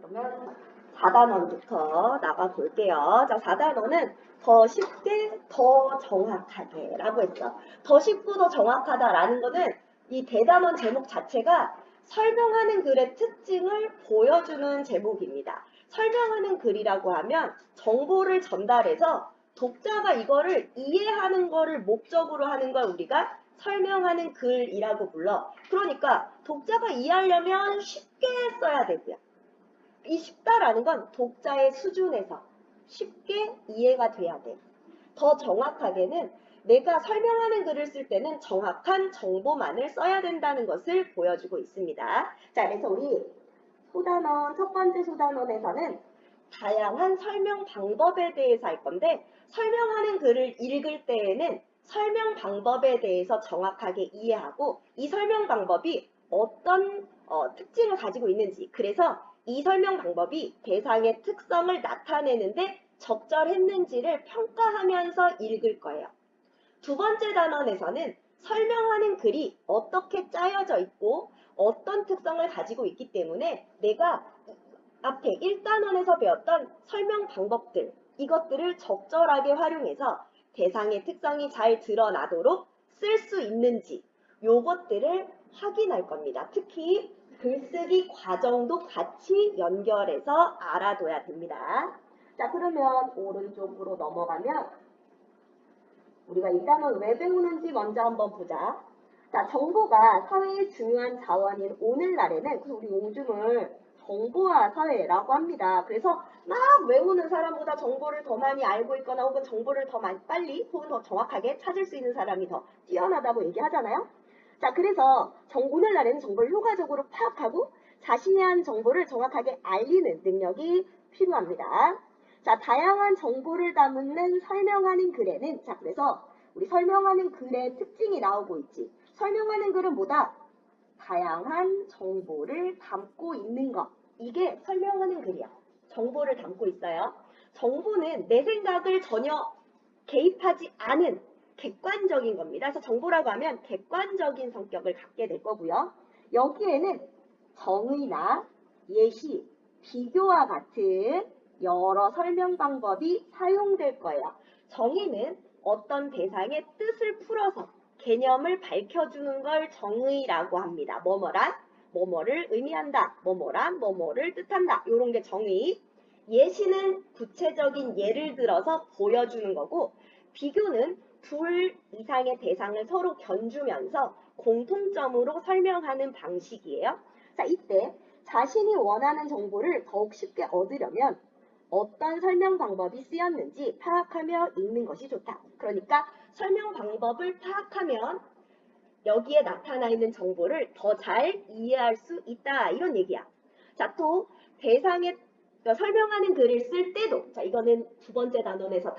그러면 4단원부터 나가 볼게요. 자, 4단원은 더 쉽게, 더 정확하게 라고 했죠. 더 쉽고 더 정확하다라는 거는 이 대단원 제목 자체가 설명하는 글의 특징을 보여주는 제목입니다. 설명하는 글이라고 하면 정보를 전달해서 독자가 이거를 이해하는 거를 목적으로 하는 걸 우리가 설명하는 글이라고 불러. 그러니까 독자가 이해하려면 쉽게 써야 되고요. 이 쉽다라는 건 독자의 수준에서 쉽게 이해가 돼야 돼. 더 정확하게는 내가 설명하는 글을 쓸 때는 정확한 정보만을 써야 된다는 것을 보여주고 있습니다. 자, 그래서 우리 소단원, 첫 번째 소단원에서는 다양한 설명 방법에 대해서 할 건데, 설명하는 글을 읽을 때에는 설명 방법에 대해서 정확하게 이해하고 이 설명 방법이 어떤 특징을 가지고 있는지, 그래서 이 설명 방법이 대상의 특성을 나타내는데 적절했는지를 평가하면서 읽을 거예요. 두 번째 단원에서는 설명하는 글이 어떻게 짜여져 있고 어떤 특성을 가지고 있기 때문에 내가 앞에 1단원에서 배웠던 설명 방법들, 이것들을 적절하게 활용해서 대상의 특성이 잘 드러나도록 쓸 수 있는지 요것들을 확인할 겁니다. 특히 글쓰기 과정도 같이 연결해서 알아둬야 됩니다. 자, 그러면 오른쪽으로 넘어가면 우리가 이 단원 왜 배우는지 먼저 한번 보자. 자, 정보가 사회의 중요한 자원인 오늘날에는, 그래서 우리 요즘을 정보화 사회라고 합니다. 그래서 막 외우는 사람보다 정보를 더 많이 알고 있거나 혹은 정보를 더 많이 빨리 혹은 더 정확하게 찾을 수 있는 사람이 더 뛰어나다고 얘기하잖아요. 자, 그래서 오늘날에는 정보를 효과적으로 파악하고 자신이 한 정보를 정확하게 알리는 능력이 필요합니다. 자, 다양한 정보를 담는 설명하는 글에는, 자, 그래서 우리 설명하는 글의 특징이 나오고 있지. 설명하는 글은 뭐다? 다양한 정보를 담고 있는 것. 이게 설명하는 글이야. 정보를 담고 있어요. 정보는 내 생각을 전혀 개입하지 않은 객관적인 겁니다. 그래서 정보라고 하면 객관적인 성격을 갖게 될 거고요. 여기에는 정의나 예시, 비교와 같은 여러 설명 방법이 사용될 거예요. 정의는 어떤 대상의 뜻을 풀어서 개념을 밝혀주는 걸 정의라고 합니다. 뭐뭐란 뭐뭐를 의미한다. 뭐뭐란 뭐뭐를 뜻한다. 이런 게 정의. 예시는 구체적인 예를 들어서 보여주는 거고, 비교는 둘 이상의 대상을 서로 견주면서 공통점으로 설명하는 방식이에요. 자, 이때 자신이 원하는 정보를 더욱 쉽게 얻으려면 어떤 설명 방법이 쓰였는지 파악하며 읽는 것이 좋다. 그러니까 설명 방법을 파악하면 여기에 나타나 있는 정보를 더 잘 이해할 수 있다. 이런 얘기야. 자, 또 대상의 설명하는 글을 쓸 때도, 자, 이거는 두 번째 단원에서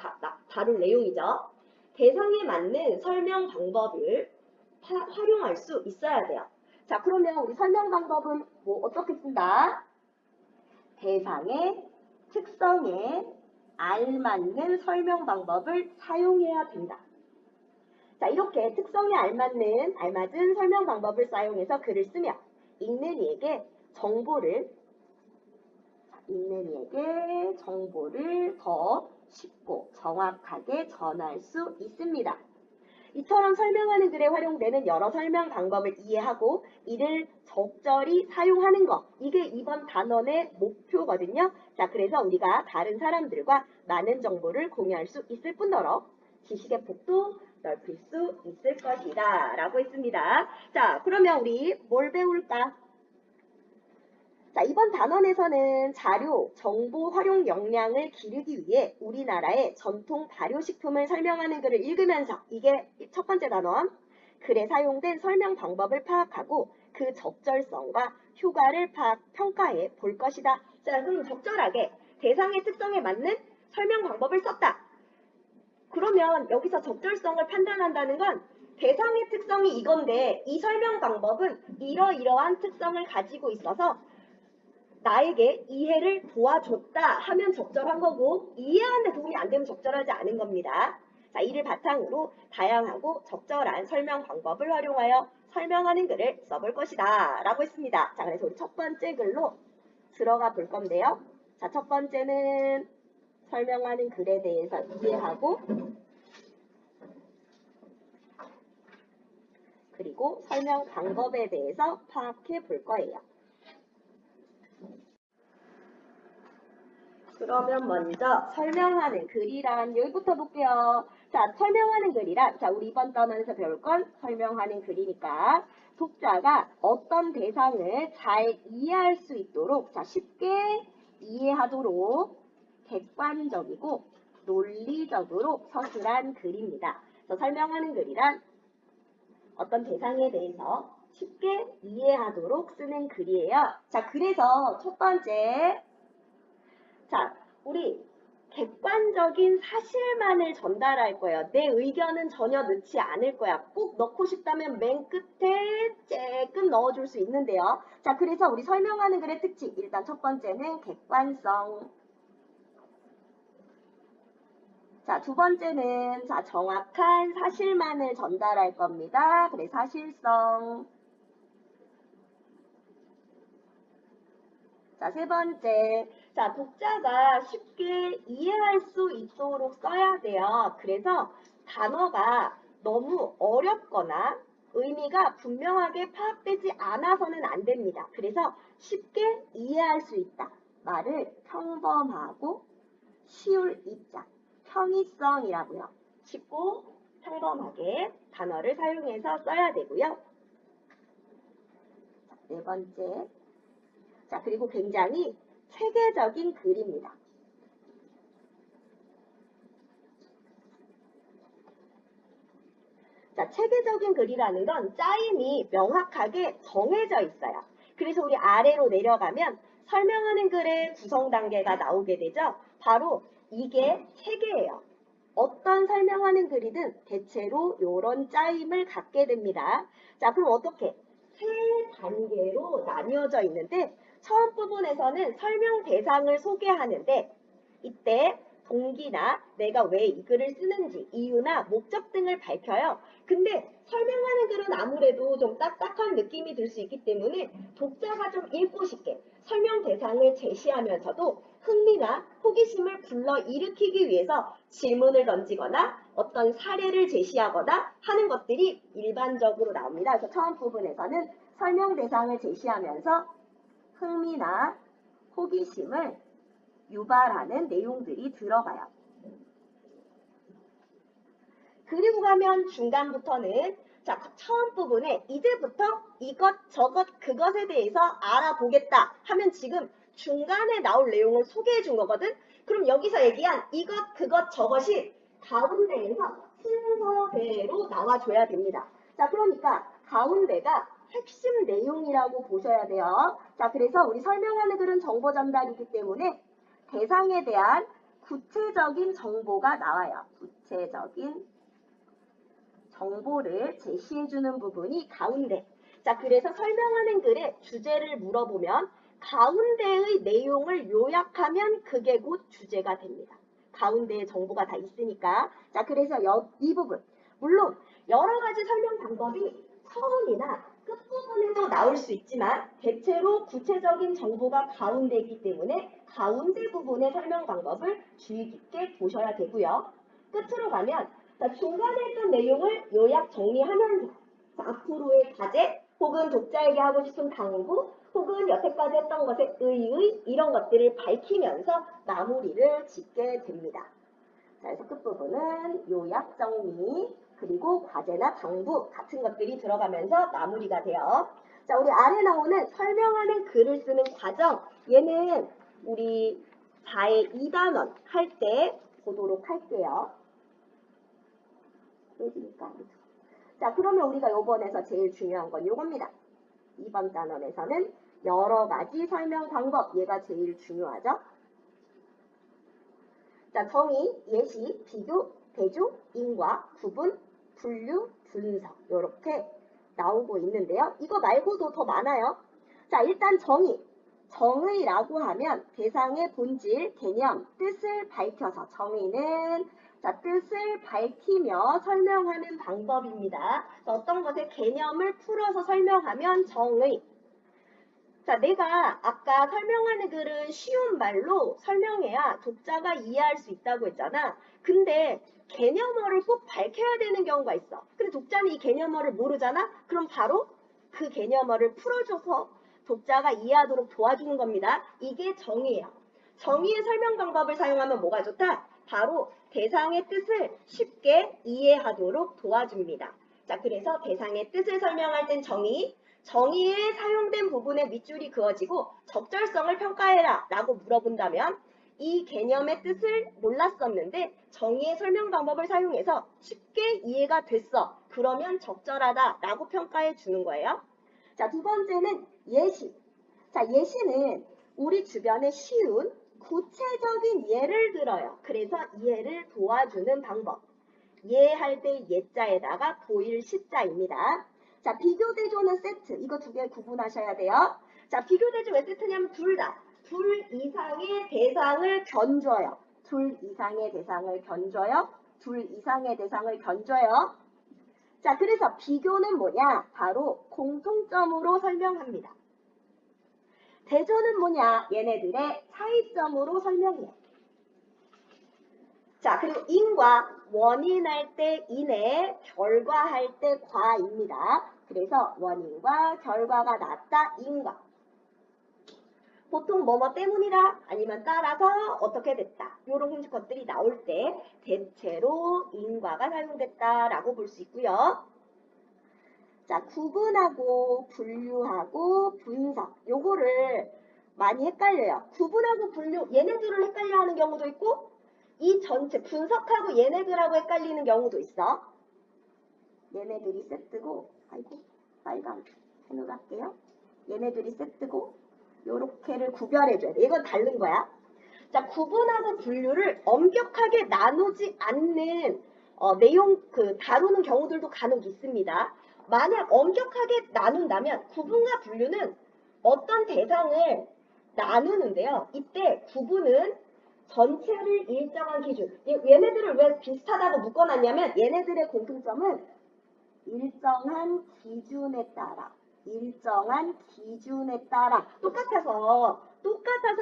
다룰 내용이죠. 대상에 맞는 설명 방법을 활용할 수 있어야 돼요. 자, 그러면 우리 설명 방법은 뭐 어떻게 쓴다? 대상의 특성에 알맞는 설명 방법을 사용해야 된다. 자, 이렇게 특성에 알맞은 설명 방법을 사용해서 글을 쓰며 읽는 이에게 정보를 더 쉽고 정확하게 전할 수 있습니다. 이처럼 설명하는 글에 활용되는 여러 설명 방법을 이해하고 이를 적절히 사용하는 것, 이게 이번 단원의 목표거든요. 자, 그래서 우리가 다른 사람들과 많은 정보를 공유할 수 있을 뿐더러 지식의 폭도 넓힐 수 있을 것이다 라고 했습니다. 자, 그러면 우리 뭘 배울까? 자, 이번 단원에서는 자료, 정보 활용 역량을 기르기 위해 우리나라의 전통 발효식품을 설명하는 글을 읽으면서, 이게 첫 번째 단원, 글에 사용된 설명 방법을 파악하고 그 적절성과 효과를 평가해 볼 것이다. 자, 그럼 적절하게 대상의 특성에 맞는 설명 방법을 썼다. 그러면 여기서 적절성을 판단한다는 건 대상의 특성이 이건데 이 설명 방법은 이러이러한 특성을 가지고 있어서 나에게 이해를 도와줬다 하면 적절한 거고, 이해하는데 도움이 안 되면 적절하지 않은 겁니다. 자, 이를 바탕으로 다양하고 적절한 설명 방법을 활용하여 설명하는 글을 써볼 것이다 라고 했습니다. 자, 그래서 우리 첫 번째 글로 들어가 볼 건데요. 자, 첫 번째는 설명하는 글에 대해서 이해하고 그리고 설명 방법에 대해서 파악해 볼 거예요. 그러면 먼저 설명하는 글이란 여기부터 볼게요. 자, 설명하는 글이란 자, 우리 이번 단원에서 배울 건 설명하는 글이니까 독자가 어떤 대상을 잘 이해할 수 있도록 자, 쉽게 이해하도록 객관적이고 논리적으로 서술한 글입니다. 그래서 설명하는 글이란 어떤 대상에 대해서 쉽게 이해하도록 쓰는 글이에요. 자, 그래서 첫 번째 자, 우리 객관적인 사실만을 전달할 거예요. 내 의견은 전혀 넣지 않을 거야. 꼭 넣고 싶다면 맨 끝에 쬐끔 넣어줄 수 있는데요. 자, 그래서 우리 설명하는 글의 특징. 일단 첫 번째는 객관성. 자, 두 번째는 자, 정확한 사실만을 전달할 겁니다. 그래, 사실성. 자, 세 번째. 자, 독자가 쉽게 이해할 수 있도록 써야 돼요. 그래서 단어가 너무 어렵거나 의미가 분명하게 파악되지 않아서는 안 됩니다. 그래서 쉽게 이해할 수 있다. 말을 평범하고 쉬울 이자, 평이성이라고요. 쉽고 평범하게 단어를 사용해서 써야 되고요. 자, 네 번째. 자, 그리고 굉장히 체계적인 글입니다. 자, 체계적인 글이라는 건 짜임이 명확하게 정해져 있어요. 그래서 우리 아래로 내려가면 설명하는 글의 구성 단계가 나오게 되죠. 바로 이게 체계예요. 어떤 설명하는 글이든 대체로 이런 짜임을 갖게 됩니다. 자, 그럼 어떻게? 세 단계로 나뉘어져 있는데 처음 부분에서는 설명 대상을 소개하는데 이때 동기나 내가 왜 이 글을 쓰는지 이유나 목적 등을 밝혀요. 근데 설명하는 글은 아무래도 좀 딱딱한 느낌이 들 수 있기 때문에 독자가 좀 읽고 싶게 설명 대상을 제시하면서도 흥미나 호기심을 불러일으키기 위해서 질문을 던지거나 어떤 사례를 제시하거나 하는 것들이 일반적으로 나옵니다. 그래서 처음 부분에서는 설명 대상을 제시하면서 흥미나 호기심을 유발하는 내용들이 들어가요. 그리고 가면 중간부터는 자, 처음 부분에 이제부터 이것, 저것, 그것에 대해서 알아보겠다 하면 지금 중간에 나올 내용을 소개해 준 거거든. 그럼 여기서 얘기한 이것, 그것, 저것이 가운데에서 순서대로 나와줘야 됩니다. 자, 그러니까 가운데가 핵심 내용이라고 보셔야 돼요. 자, 그래서 우리 설명하는 글은 정보 전달이기 때문에 대상에 대한 구체적인 정보가 나와요. 구체적인 정보를 제시해주는 부분이 가운데. 자, 그래서 설명하는 글에 주제를 물어보면 가운데의 내용을 요약하면 그게 곧 주제가 됩니다. 가운데에 정보가 다 있으니까. 자, 그래서 이 부분. 물론 여러 가지 설명 방법이 서론이나 끝부분에도 나올 수 있지만 대체로 구체적인 정보가 가운데 있기 때문에 가운데 부분의 설명 방법을 주의 깊게 보셔야 되고요. 끝으로 가면 중간에 있던 내용을 요약 정리하면서 앞으로의 과제 혹은 독자에게 하고 싶은 당부 혹은 여태까지 했던 것의 의의 이런 것들을 밝히면서 마무리를 짓게 됩니다. 자, 그래서 끝부분은 요약 정리 그리고 과제나 당부 같은 것들이 들어가면서 마무리가 돼요. 자, 우리 아래 나오는 설명하는 글을 쓰는 과정 얘는 우리 4의 2단원 할 때 보도록 할게요. 자, 그러면 우리가 이번에서 제일 중요한 건 이겁니다. 이번 단원에서는 여러 가지 설명 방법, 얘가 제일 중요하죠. 자, 정의, 예시, 비교, 대조, 인과, 구분, 분류, 분석 이렇게 나오고 있는데요. 이거 말고도 더 많아요. 자, 일단 정의. 정의라고 하면 대상의 본질, 개념, 뜻을 밝혀서 정의는 자, 뜻을 밝히며 설명하는 방법입니다. 어떤 것의 개념을 풀어서 설명하면 정의. 자, 내가 아까 설명하는 글은 쉬운 말로 설명해야 독자가 이해할 수 있다고 했잖아. 근데 개념어를 꼭 밝혀야 되는 경우가 있어. 근데 독자는 이 개념어를 모르잖아? 그럼 바로 그 개념어를 풀어줘서 독자가 이해하도록 도와주는 겁니다. 이게 정의예요. 정의의 설명 방법을 사용하면 뭐가 좋다? 바로 대상의 뜻을 쉽게 이해하도록 도와줍니다. 자, 그래서 대상의 뜻을 설명할 땐 정의에 사용된 부분에 밑줄이 그어지고 적절성을 평가해라 라고 물어본다면 이 개념의 뜻을 몰랐었는데 정의의 설명 방법을 사용해서 쉽게 이해가 됐어. 그러면 적절하다 라고 평가해 주는 거예요. 자, 두 번째는 예시. 자, 예시는 우리 주변에 쉬운 구체적인 예를 들어요. 그래서 이해를 도와주는 방법. 예할 때 예자에다가 보일 시자입니다. 자, 비교대조는 세트. 이거 두 개 구분하셔야 돼요. 자, 비교대조 왜 세트냐면 둘 다. 둘 이상의 대상을 견줘요. 둘 이상의 대상을 견줘요. 둘 이상의 대상을 견줘요. 자, 그래서 비교는 뭐냐? 바로 공통점으로 설명합니다. 대조는 뭐냐? 얘네들의 차이점으로 설명해요. 자, 그리고 인과 원인할 때 인에 결과할 때 과입니다. 그래서 원인과 결과가 같다 인과. 보통 뭐뭐 때문이다 아니면 따라서 어떻게 됐다. 이런 것들이 나올 때 대체로 인과가 사용됐다라고 볼 수 있고요. 자, 구분하고 분류하고 분석. 요거를 많이 헷갈려요. 구분하고 분류, 얘네들을 헷갈려 하는 경우도 있고 이 전체 분석하고 얘네들하고 헷갈리는 경우도 있어. 얘네들이 세트고, 아이고, 빨간 펜으로 할게요. 얘네들이 세트고, 요렇게를 구별해줘야 돼. 이건 다른 거야. 자, 구분하고 분류를 엄격하게 나누지 않는 내용, 다루는 경우들도 간혹 있습니다. 만약 엄격하게 나눈다면 구분과 분류는 어떤 대상을 나누는데요. 이때 구분은 전체를 일정한 기준. 얘네들을 왜 비슷하다고 묶어놨냐면 얘네들의 공통점은 일정한 기준에 따라 똑같아서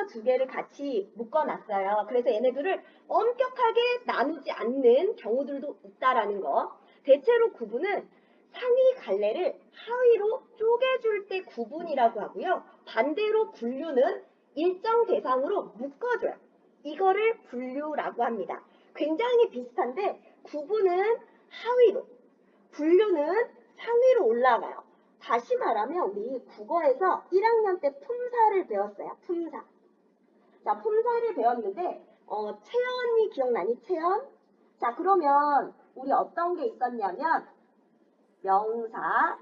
두 개를 같이 묶어놨어요. 그래서 얘네들을 엄격하게 나누지 않는 경우들도 있다라는 거. 대체로 구분은 상위 갈래를 하위로 쪼개줄 때 구분이라고 하고요. 반대로 분류는 일정 대상으로 묶어줘요. 이거를 분류라고 합니다. 굉장히 비슷한데 구분은 하위로, 분류는 상위로 올라가요. 다시 말하면 우리 국어에서 1학년 때 품사를 배웠어요. 품사. 자, 품사를 배웠는데 체언이 기억나니? 체언? 자, 그러면 우리 어떤 게 있었냐면 명사,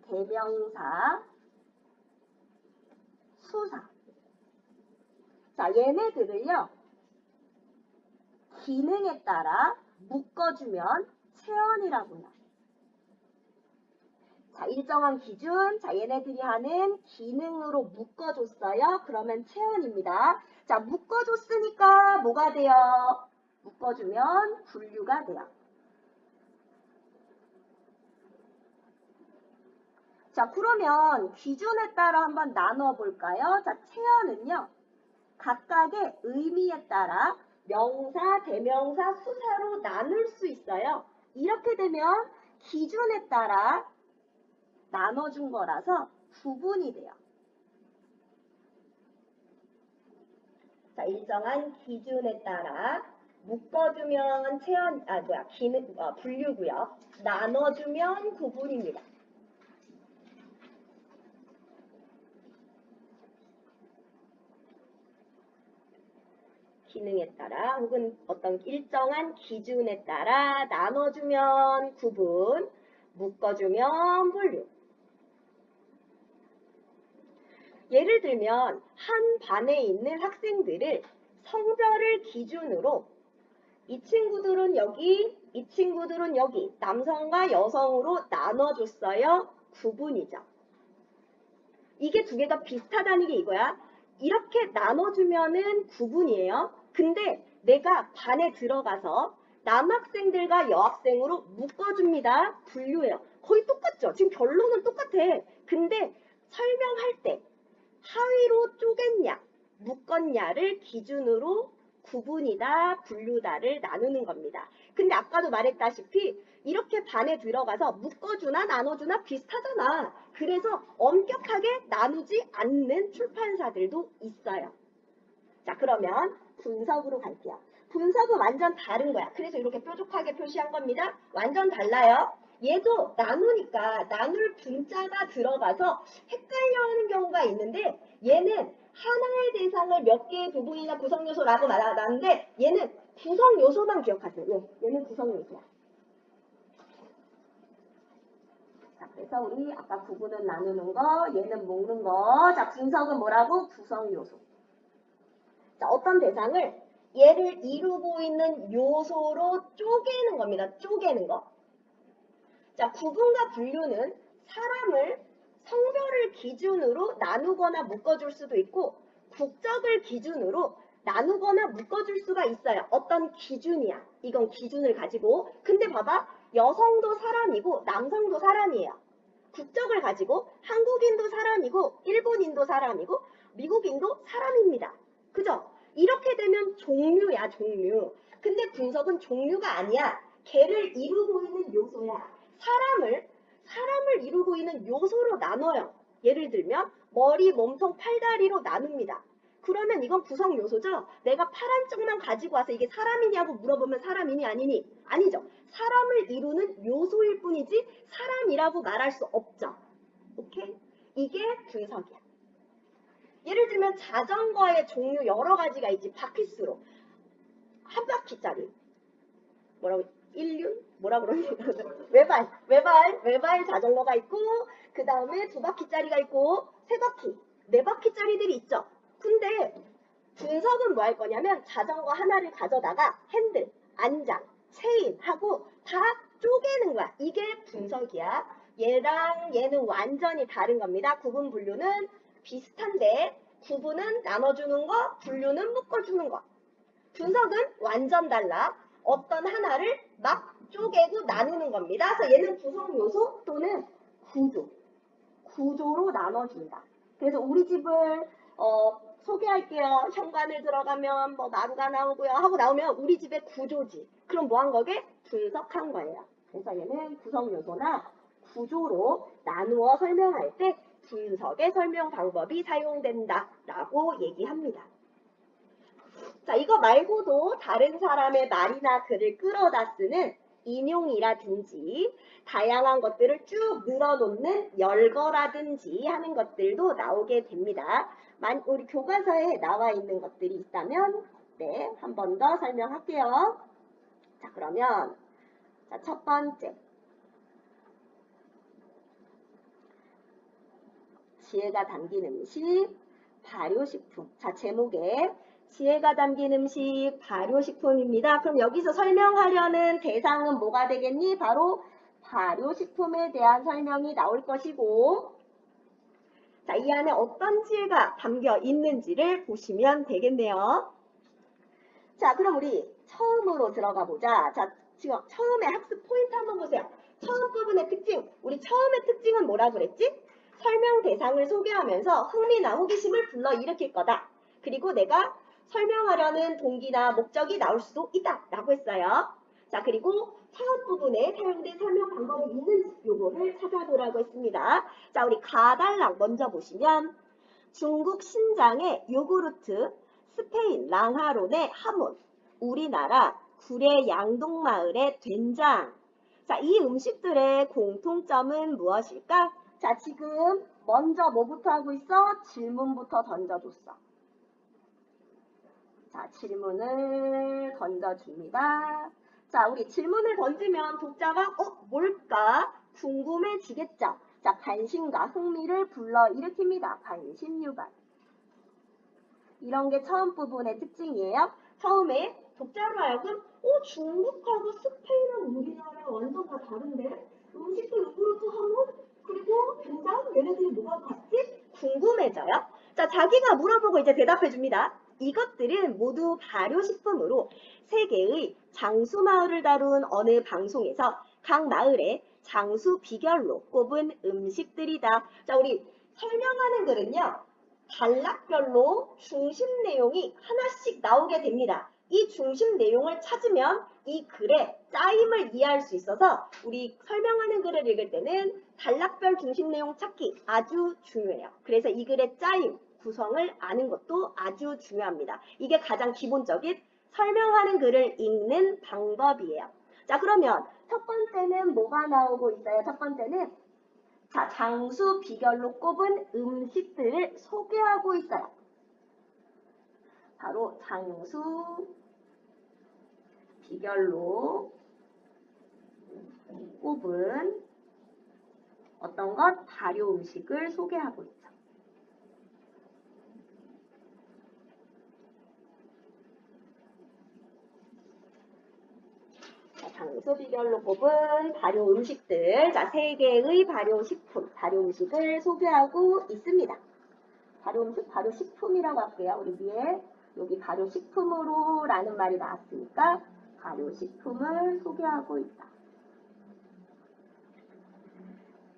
대명사, 수사. 자, 얘네들을요. 기능에 따라 묶어주면 체언이라고 해요. 자, 일정한 기준, 자, 얘네들이 하는 기능으로 묶어줬어요. 그러면 체언입니다. 자, 묶어줬으니까 뭐가 돼요? 묶어주면 분류가 돼요. 자, 그러면 기준에 따라 한번 나눠 볼까요? 자, 체언은요. 각각의 의미에 따라 명사, 대명사, 수사로 나눌 수 있어요. 이렇게 되면 기준에 따라 나눠준 거라서 구분이 돼요. 자, 일정한 기준에 따라 묶어주면 분류고요. 나눠주면 구분입니다. 기능에 따라 혹은 어떤 일정한 기준에 따라 나눠주면 구분, 묶어주면 분류. 예를 들면 한 반에 있는 학생들을 성별을 기준으로 이 친구들은 여기, 이 친구들은 여기, 남성과 여성으로 나눠줬어요. 구분이죠. 이게 두 개가 비슷하다는 게 이거야. 이렇게 나눠주면은 구분이에요. 근데 내가 반에 들어가서 남학생들과 여학생으로 묶어줍니다. 분류해요. 거의 똑같죠? 지금 결론은 똑같아. 근데 설명할 때 하위로 쪼갰냐, 묶었냐를 기준으로 구분이다, 분류다를 나누는 겁니다. 근데 아까도 말했다시피 이렇게 반에 들어가서 묶어주나 나눠주나 비슷하잖아. 그래서 엄격하게 나누지 않는 출판사들도 있어요. 자, 그러면 분석으로 갈게요. 분석은 완전 다른 거야. 그래서 이렇게 뾰족하게 표시한 겁니다. 완전 달라요. 얘도 나누니까 나눌 분자가 들어가서 헷갈려하는 경우가 있는데 얘는 하나의 대상을 몇 개의 부분이나 구성요소라고 말하는데 얘는 구성요소만 기억하세요. 얘는 구성요소야. 자, 그래서 우리 아까 구분은 나누는 거, 얘는 묶는 거. 자, 분석은 뭐라고? 구성요소. 자, 어떤 대상을 얘를 이루고 있는 요소로 쪼개는 겁니다. 쪼개는 거. 자, 구분과 분류는 사람을 성별을 기준으로 나누거나 묶어줄 수도 있고 국적을 기준으로 나누거나 묶어줄 수가 있어요. 어떤 기준이야. 이건 기준을 가지고. 근데 봐봐. 여성도 사람이고 남성도 사람이에요. 국적을 가지고 한국인도 사람이고 일본인도 사람이고 미국인도 사람입니다. 그죠? 이렇게 되면 종류야, 종류. 근데 분석은 종류가 아니야. 걔를 이루고 있는 요소야. 사람을 이루고 있는 요소로 나눠요. 예를 들면 머리, 몸통, 팔다리로 나눕니다. 그러면 이건 구성 요소죠? 내가 파란 쪽만 가지고 와서 이게 사람이냐고 물어보면 사람이니 아니니? 아니죠. 사람을 이루는 요소일 뿐이지 사람이라고 말할 수 없죠. 오케이? 이게 분석이야. 예를 들면 자전거의 종류 여러 가지가 있지. 바퀴수로. 한 바퀴짜리. 뭐라고? 일륜? 뭐라 그러니? 외발 자전거가 있고 그 다음에 두 바퀴짜리가 있고 세 바퀴, 네 바퀴짜리들이 있죠. 근데 분석은 뭐 할 거냐면 자전거 하나를 가져다가 핸들, 안장, 체인하고 다 쪼개는 거야. 이게 분석이야. 얘랑 얘는 완전히 다른 겁니다. 구분 분류는 비슷한데 구분은 나눠주는 거, 분류는 묶어주는 거. 분석은 완전 달라. 어떤 하나를 막 쪼개고 나누는 겁니다. 그래서 얘는 구성 요소 또는 구조로 나눠준다. 그래서 우리 집을 소개할게요. 현관을 들어가면 뭐 마루가 나오고요. 하고 나오면 우리 집의 구조지. 그럼 뭐 한 거게? 분석한 거예요. 그래서 얘는 구성 요소나 구조로 나누어 설명할 때 분석의 설명 방법이 사용된다라고 얘기합니다. 자, 이거 말고도 다른 사람의 말이나 글을 끌어다 쓰는 인용이라든지 다양한 것들을 쭉 늘어놓는 열거라든지 하는 것들도 나오게 됩니다. 우리 교과서에 나와 있는 것들이 있다면 네, 한 번 더 설명할게요. 자, 그러면 자, 첫 번째 지혜가 담긴 음식, 발효식품. 자, 제목에 지혜가 담긴 음식, 발효식품입니다. 그럼 여기서 설명하려는 대상은 뭐가 되겠니? 바로 발효식품에 대한 설명이 나올 것이고 자, 이 안에 어떤 지혜가 담겨 있는지를 보시면 되겠네요. 자, 그럼 우리 처음으로 들어가 보자. 자, 지금 처음에 학습 포인트 한번 보세요. 처음 부분의 특징. 우리 처음의 특징은 뭐라 그랬지? 설명 대상을 소개하면서 흥미나 호기심을 불러일으킬 거다. 그리고 내가 설명하려는 동기나 목적이 나올 수도 있다. 라고 했어요. 자, 그리고 처음 부분에 사용된 설명 방법이 있는지 요거를 찾아보라고 했습니다. 자, 우리 가달락 먼저 보시면 중국 신장의 요구르트, 스페인 랑하론의 하몬, 우리나라 구례 양동마을의 된장. 자, 이 음식들의 공통점은 무엇일까? 자, 지금 먼저 뭐부터 하고 있어? 질문부터 던져줬어. 자, 질문을 던져줍니다. 자, 우리 질문을 던지면 독자가 뭘까? 궁금해지겠죠? 자, 관심과 흥미를 불러일으킵니다. 관심 유발. 이런 게 처음 부분의 특징이에요. 처음에 독자로 하여금 중국하고 스페인하고 우리나라랑 완전 다 다른데 음식도 요구르트 하면 그리고 된장 얘네들이 뭐가 같지? 궁금해져요. 자, 자기가 물어보고 이제 대답해 줍니다. 이것들은 모두 발효식품으로 세계의 장수 마을을 다룬 어느 방송에서 각 마을의 장수 비결로 꼽은 음식들이다. 자, 우리 설명하는 글은요, 단락별로 중심 내용이 하나씩 나오게 됩니다. 이 중심 내용을 찾으면 이 글의 짜임을 이해할 수 있어서 우리 설명하는 글을 읽을 때는 단락별 중심 내용 찾기 아주 중요해요. 그래서 이 글의 짜임, 구성을 아는 것도 아주 중요합니다. 이게 가장 기본적인 설명하는 글을 읽는 방법이에요. 자, 그러면 첫 번째는 뭐가 나오고 있어요? 첫 번째는 자, 장수 비결로 꼽은 음식들을 소개하고 있어요. 바로 장수 비결로 꼽은 어떤 것? 발효 음식을 소개하고 있죠. 자, 장수 비결로 꼽은 발효 음식들, 자, 3개의 발효 식품, 발효 음식을 소개하고 있습니다. 발효 음식, 발효 식품이라고 할게요. 우리 위에 여기 발효 식품으로 라는 말이 나왔으니까 발효 식품을 소개하고 있다.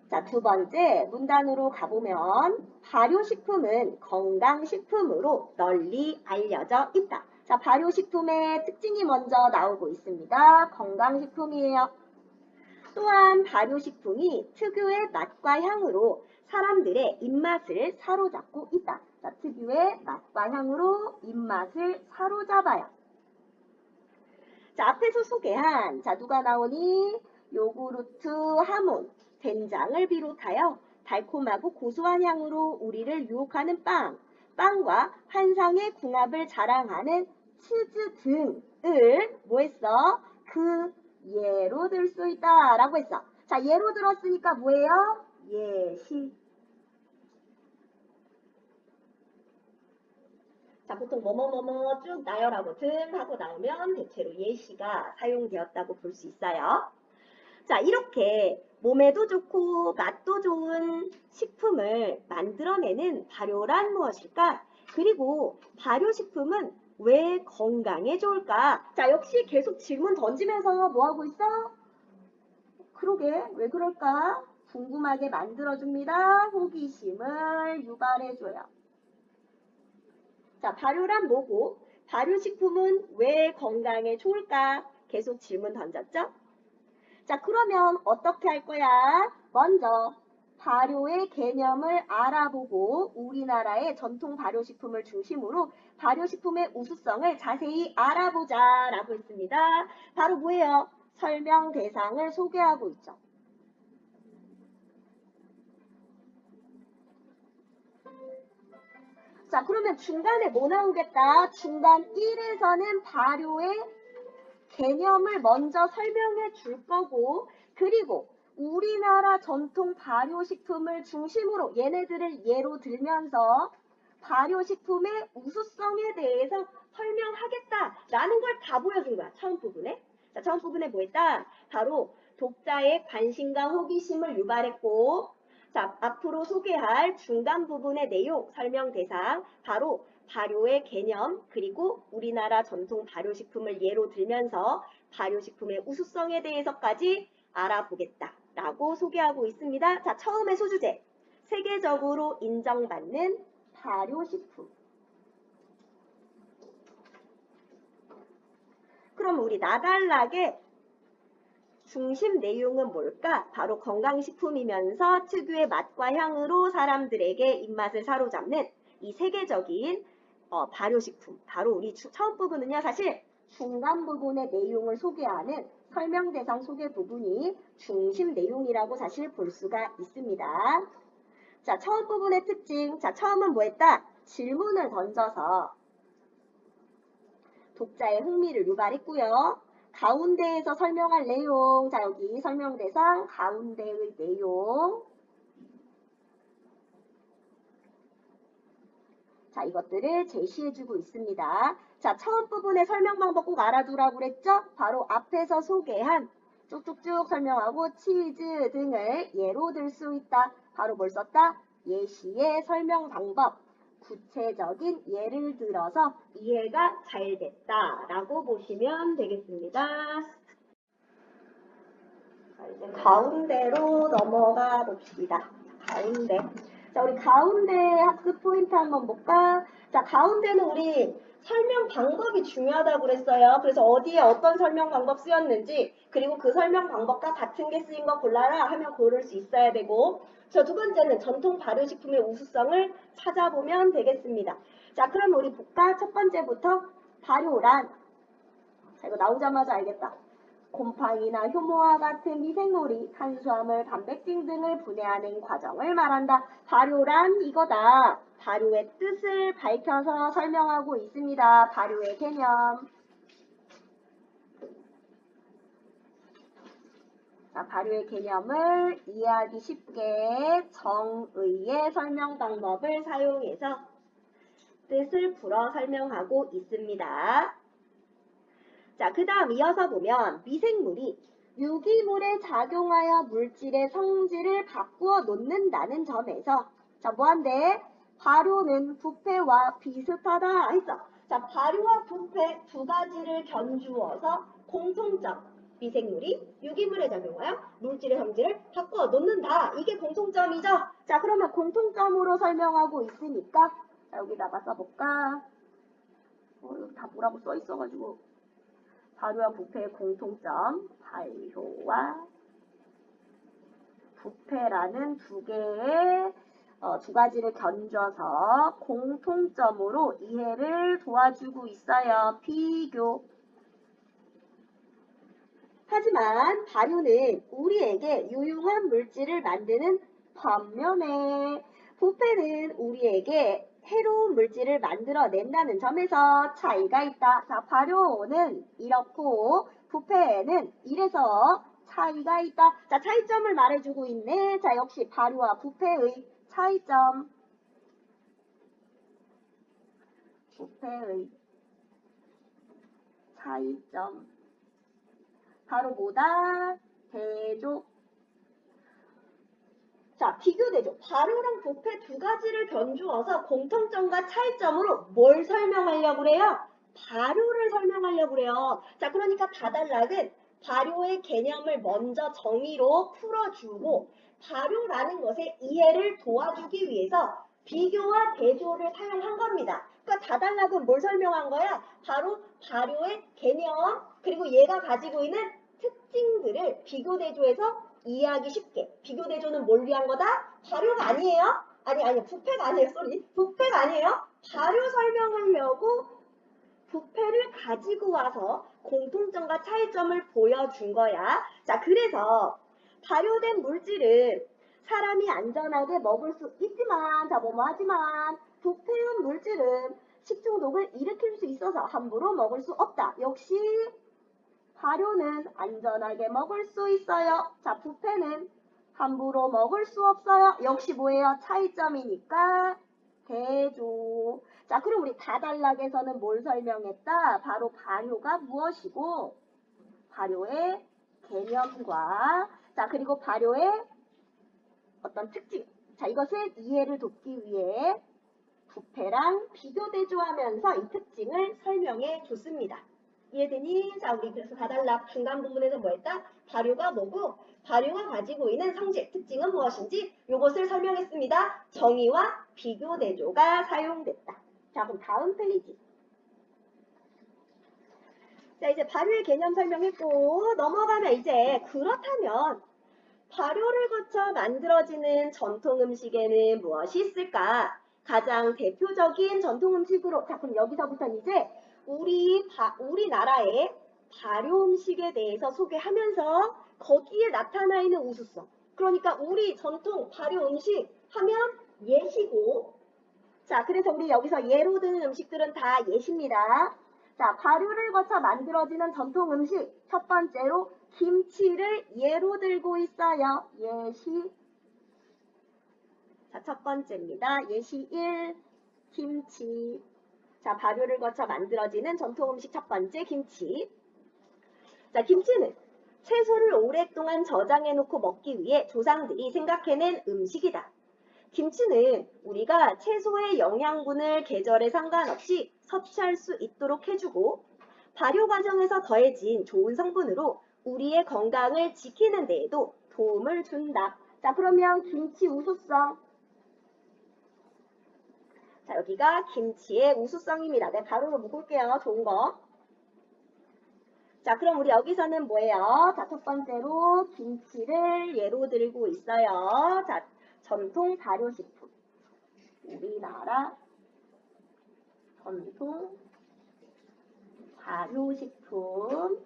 자, 두 번째 문단으로 가보면 발효식품은 건강식품으로 널리 알려져 있다. 자, 발효식품의 특징이 먼저 나오고 있습니다. 건강식품이에요. 또한 발효식품이 특유의 맛과 향으로 사람들의 입맛을 사로잡고 있다. 자, 특유의 맛과 향으로 입맛을 사로잡아요. 자, 앞에서 소개한 자, 누가 나오니? 요구르트, 하몬, 된장을 비롯하여 달콤하고 고소한 향으로 우리를 유혹하는 빵과 환상의 궁합을 자랑하는 치즈 등을 뭐 했어? 그 예로 들 수 있다 라고 했어. 자, 예로 들었으니까 뭐예요? 예시. 자, 보통 뭐뭐뭐뭐 쭉 나열하고 등 하고 나오면 대체로 예시가 사용되었다고 볼 수 있어요. 자, 이렇게 몸에도 좋고 맛도 좋은 식품을 만들어내는 발효란 무엇일까? 그리고 발효식품은 왜 건강에 좋을까? 자, 역시 계속 질문 던지면서 뭐하고 있어? 그러게, 왜 그럴까? 궁금하게 만들어줍니다. 호기심을 유발해줘요. 자, 발효란 뭐고? 발효식품은 왜 건강에 좋을까? 계속 질문 던졌죠? 자, 그러면 어떻게 할 거야? 먼저 발효의 개념을 알아보고 우리나라의 전통 발효식품을 중심으로 발효식품의 우수성을 자세히 알아보자 라고 했습니다. 바로 뭐예요? 설명 대상을 소개하고 있죠. 자, 그러면 중간에 뭐 나오겠다? 중간 1에서는 발효의 개념을 먼저 설명해 줄 거고, 그리고 우리나라 전통 발효식품을 중심으로 얘네들을 예로 들면서 발효식품의 우수성에 대해서 설명하겠다라는 걸 다 보여준 거야, 처음 부분에. 자, 처음 부분에 뭐 했다? 바로 독자의 관심과 호기심을 유발했고, 자, 앞으로 소개할 중간 부분의 내용, 설명 대상, 바로 발효의 개념, 그리고 우리나라 전통 발효식품을 예로 들면서 발효식품의 우수성에 대해서까지 알아보겠다라고 소개하고 있습니다. 자, 처음에 소주제. 세계적으로 인정받는 발효식품. 그럼 우리 나달락의 중심 내용은 뭘까? 바로 건강식품이면서 특유의 맛과 향으로 사람들에게 입맛을 사로잡는 이 세계적인 발효식품. 바로 우리 처음 부분은요, 사실 중간 부분의 내용을 소개하는 설명 대상 소개 부분이 중심 내용이라고 사실 볼 수가 있습니다. 자, 처음 부분의 특징. 자, 처음은 뭐 했다? 질문을 던져서 독자의 흥미를 유발했고요. 가운데에서 설명할 내용, 자, 여기 설명 대상 가운데의 내용. 자, 이것들을 제시해주고 있습니다. 자, 처음 부분의 설명 방법 꼭 알아두라고 그랬죠? 바로 앞에서 소개한 쭉쭉쭉 설명하고 치즈 등을 예로 들 수 있다. 바로 뭘 썼다? 예시의 설명 방법. 구체적인 예를 들어서 이해가 잘 됐다라고 보시면 되겠습니다. 자, 이제 가운데로 넘어가 봅시다. 가운데. 자, 우리 가운데 학습 포인트 한번 볼까? 자, 가운데는 우리 설명 방법이 중요하다고 그랬어요. 그래서 어디에 어떤 설명 방법 쓰였는지, 그리고 그 설명 방법과 같은 게 쓰인 거 골라라 하면 고를 수 있어야 되고, 자, 두 번째는 전통 발효식품의 우수성을 찾아보면 되겠습니다. 자, 그럼 우리 볼까? 첫 번째부터 발효란, 자, 이거 나오자마자 알겠다. 곰팡이나 효모와 같은 미생물이 탄수화물, 단백질 등을 분해하는 과정을 말한다. 발효란 이거다. 발효의 뜻을 밝혀서 설명하고 있습니다. 발효의 개념. 자, 발효의 개념을 이해하기 쉽게 정의의 설명 방법을 사용해서 뜻을 풀어 설명하고 있습니다. 자, 그 다음 이어서 보면 미생물이 유기물에 작용하여 물질의 성질을 바꾸어 놓는다는 점에서 자, 뭐한데? 발효는 부패와 비슷하다 했어. 자, 발효와 부패 두 가지를 견주어서 공통점. 미생물이 유기물에 작용하여 물질의 성질을 바꾸어 놓는다. 이게 공통점이죠? 자, 그러면 공통점으로 설명하고 있으니까 자, 여기다가 써볼까? 여기 다 뭐라고 써 있어가지고 발효와 부패의 공통점, 발효와 부패라는 두 가지를 견줘서 공통점으로 이해를 도와주고 있어요. 비교. 하지만 발효는 우리에게 유용한 물질을 만드는 반면에 부패는 우리에게 해로운 물질을 만들어낸다는 점에서 차이가 있다. 자, 발효는 이렇고 부패는 이래서 차이가 있다. 자, 차이점을 말해주고 있네. 자, 역시 발효와 부패의 차이점. 부패의 차이점. 바로 뭐다? 대조. 자, 비교대조. 발효랑 부패 두 가지를 견주어서 공통점과 차이점으로 뭘 설명하려고 그래요? 발효를 설명하려고 그래요. 자, 그러니까 다단락은 발효의 개념을 먼저 정의로 풀어주고 발효라는 것의 이해를 도와주기 위해서 비교와 대조를 사용한 겁니다. 그러니까 다단락은 뭘 설명한 거야? 바로 발효의 개념, 그리고 얘가 가지고 있는 특징들을 비교대조해서 이해하기 쉽게. 비교대조는 뭘 위한 거다? 발효가 아니에요? 아니, 부패가 아니에요. 쏘리. 부패가 아니에요. 발효 설명하려고 부패를 가지고 와서 공통점과 차이점을 보여준 거야. 자, 그래서 발효된 물질은 사람이 안전하게 먹을 수 있지만, 자, 하지만 부패한 물질은 식중독을 일으킬 수 있어서 함부로 먹을 수 없다. 역시 발효는 안전하게 먹을 수 있어요. 자, 부패는 함부로 먹을 수 없어요. 역시 뭐예요? 차이점이니까 대조. 자, 그럼 우리 다단락에서는 뭘 설명했다? 바로 발효가 무엇이고 발효의 개념과 자, 그리고 발효의 어떤 특징. 자, 이것을 이해를 돕기 위해 부패랑 비교 대조하면서 이 특징을 설명해 줬습니다. 이해되니? 자, 우리 그래서 다단락 중간 부분에서 뭐 했다? 발효가 뭐고 발효가 가지고 있는 성질, 특징은 무엇인지 이것을 설명했습니다. 정의와 비교 대조가 사용됐다. 자, 그럼 다음 페이지. 자, 이제 발효의 개념 설명했고 넘어가면 이제 그렇다면 발효를 거쳐 만들어지는 전통 음식에는 무엇이 있을까? 가장 대표적인 전통 음식으로 자, 그럼 여기서부터는 이제 우리나라의 발효 음식에 대해서 소개하면서 거기에 나타나 있는 우수성. 그러니까 우리 전통 발효 음식 하면 예시고 자, 그래서 우리 여기서 예로 드는 음식들은 다 예시입니다. 자, 발효를 거쳐 만들어지는 전통 음식 첫 번째로 김치를 예로 들고 있어요. 예시. 자, 첫 번째입니다. 예시 1, 김치. 자, 발효를 거쳐 만들어지는 전통 음식 첫 번째, 김치. 자, 김치는 채소를 오랫동안 저장해 놓고 먹기 위해 조상들이 생각해낸 음식이다. 김치는 우리가 채소의 영양분을 계절에 상관없이 섭취할 수 있도록 해주고 발효 과정에서 더해진 좋은 성분으로 우리의 건강을 지키는 데에도 도움을 준다. 자, 그러면 김치 우수성. 자, 여기가 김치의 우수성입니다. 네, 바로 묶을게요. 좋은 거. 자, 그럼 우리 여기서는 뭐예요? 자, 첫 번째로 김치를 예로 들고 있어요. 자, 전통 발효식품. 우리나라 전통 발효식품.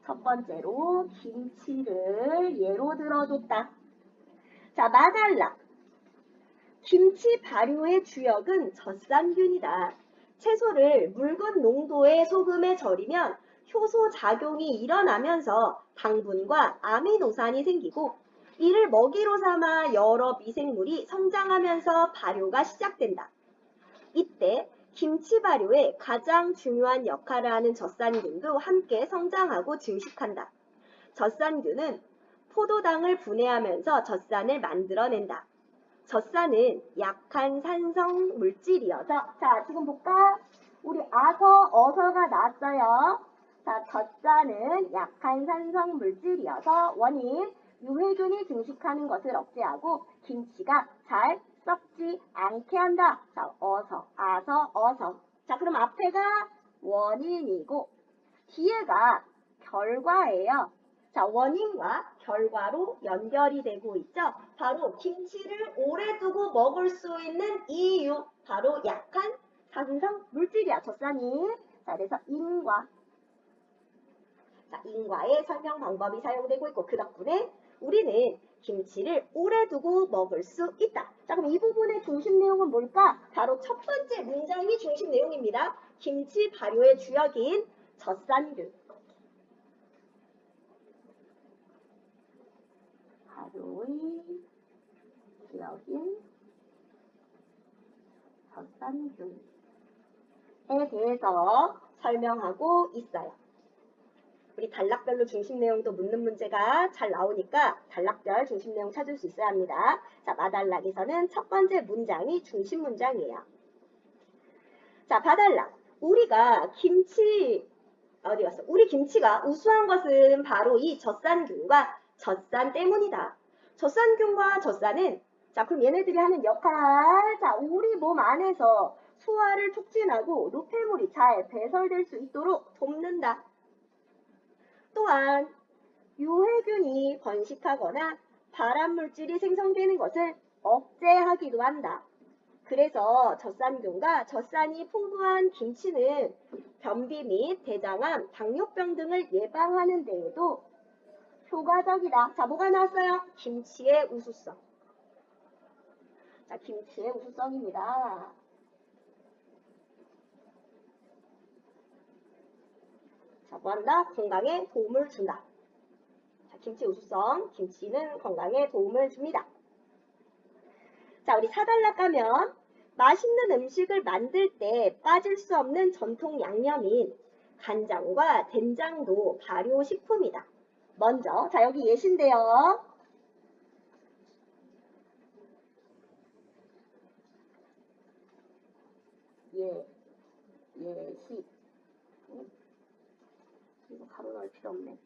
첫 번째로 김치를 예로 들어줬다. 자, 마달라. 김치 발효의 주역은 젖산균이다. 채소를 묽은 농도의 소금에 절이면 효소 작용이 일어나면서 당분과 아미노산이 생기고 이를 먹이로 삼아 여러 미생물이 성장하면서 발효가 시작된다. 이때 김치 발효에 가장 중요한 역할을 하는 젖산균도 함께 성장하고 증식한다. 젖산균은 포도당을 분해하면서 젖산을 만들어낸다. 젖산은 약한 산성 물질이어서 자, 지금 볼까? 우리 어서가 나왔어요. 자, 젖산은 약한 산성 물질이어서 원인 유해균이 증식하는 것을 억제하고 김치가 잘 썩지 않게 한다. 자, 어서. 자, 그럼 앞에가 원인이고 뒤에가 결과예요. 자, 원인과 결과로 연결이 되고 있죠. 바로 김치를 오래 두고 먹을 수 있는 이유. 바로 약한 산성 물질이야, 젖산이. 자, 그래서 인과. 자, 인과의 설명 방법이 사용되고 있고 그 덕분에 우리는 김치를 오래 두고 먹을 수 있다. 자, 그럼 이 부분의 중심 내용은 뭘까? 바로 첫 번째 문장이 중심 내용입니다. 김치 발효의 주역인 젖산균. 발효의 주역인 젖산균에 대해서 설명하고 있어요. 우리 단락별로 중심 내용도 묻는 문제가 잘 나오니까 단락별 중심 내용 찾을 수 있어야 합니다. 자, 마단락에서는 첫 번째 문장이 중심 문장이에요. 자, 봐달라. 우리가 김치 어디 갔어? 우리 김치가 우수한 것은 바로 이 젖산균과 젖산 때문이다. 젖산균과 젖산은 자, 그럼 얘네들이 하는 역할. 자, 우리 몸 안에서 소화를 촉진하고 노폐물이 잘 배설될 수 있도록 돕는다. 또한 유해균이 번식하거나 발암물질이 생성되는 것을 억제하기도 한다. 그래서 젖산균과 젖산이 풍부한 김치는 변비 및 대장암, 당뇨병 등을 예방하는 데에도 효과적이다. 자, 뭐가 나왔어요? 김치의 우수성. 자, 김치의 우수성입니다. 자, 뭐한다? 건강에 도움을 준다. 자, 김치 우수성. 김치는 건강에 도움을 줍니다. 자, 우리 4단락 가면 맛있는 음식을 만들 때 빠질 수 없는 전통 양념인 간장과 된장도 발효식품이다. 먼저, 자, 여기 예시인데요. 예시. 이거 가로 넣을 필요 없네.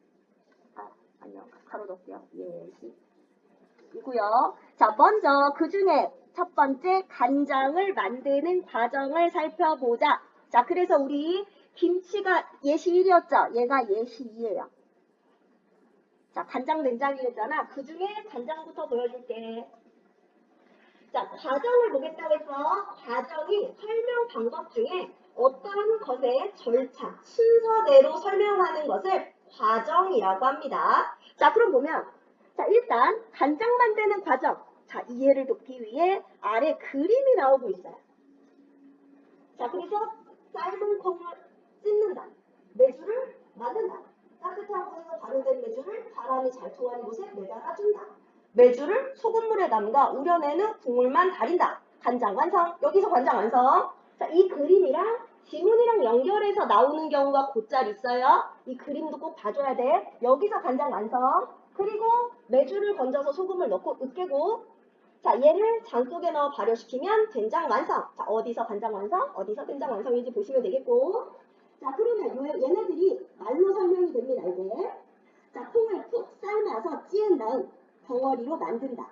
아니요. 가로 넣을게요. 예시. 이고요. 자, 먼저 그 중에 첫 번째 간장을 만드는 과정을 살펴보자. 자, 그래서 우리 김치가 예시 1이었죠? 얘가 예시 2예요. 자, 간장 된장이었잖아. 그 중에 간장부터 보여줄게. 자, 과정을 보겠다고 해서 과정이 설명 방법 중에 어떤 것의 절차, 순서대로 설명하는 것을 과정이라고 합니다. 자, 그럼 보면 자, 일단 간장 만드는 과정. 자, 이해를 돕기 위해 아래 그림이 나오고 있어요. 자, 그래서 삶은 콩을 찢는다. 메주를 만든다. 따뜻한 곳에서 발효된 메주를 바람이 잘 통하는 곳에 매달아 준다. 메주를 소금물에 담가 우려낸 후 국물만 달인다. 간장 완성. 여기서 간장 완성. 자, 이 그림이랑 지문이랑 연결해서 나오는 경우가 곧잘 있어요. 이 그림도 꼭 봐줘야 돼. 여기서 간장 완성. 그리고 메주를 건져서 소금을 넣고 으깨고 자, 얘를 장 속에 넣어 발효시키면 된장 완성. 자, 어디서 간장 완성? 어디서 된장 완성인지 보시면 되겠고 자, 그러면 얘네들이 말로 설명이 됩니다, 이제. 자, 콩을 푹 삶아서 찌은 다음 덩어리로 만든다.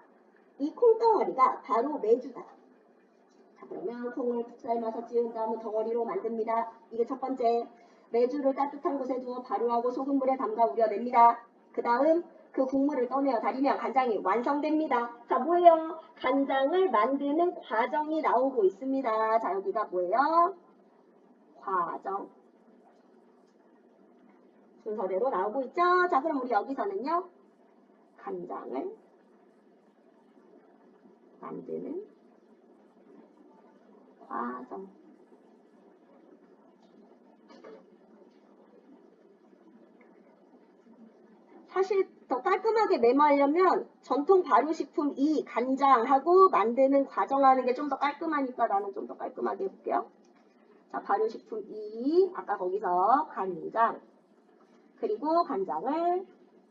이 콩덩어리가 바로 메주다. 자, 그러면 콩을 푹 삶아서 찌운 다음에 덩어리로 만듭니다. 이게 첫 번째. 메주를 따뜻한 곳에 두어 발효하고 소금물에 담가 우려냅니다. 그 다음 그 국물을 떠내어 달이면 간장이 완성됩니다. 자, 뭐예요? 간장을 만드는 과정이 나오고 있습니다. 자, 여기가 뭐예요? 과정. 순서대로 나오고 있죠? 자, 그럼 우리 여기서는요. 간장을 만드는 과정. 사실 더 깔끔하게 메모하려면 전통 발효식품 2 간장하고 만드는 과정하는 게 좀 더 깔끔하니까 나는 좀 더 깔끔하게 해볼게요. 자, 발효식품 2 아까 거기서 간장 그리고 간장을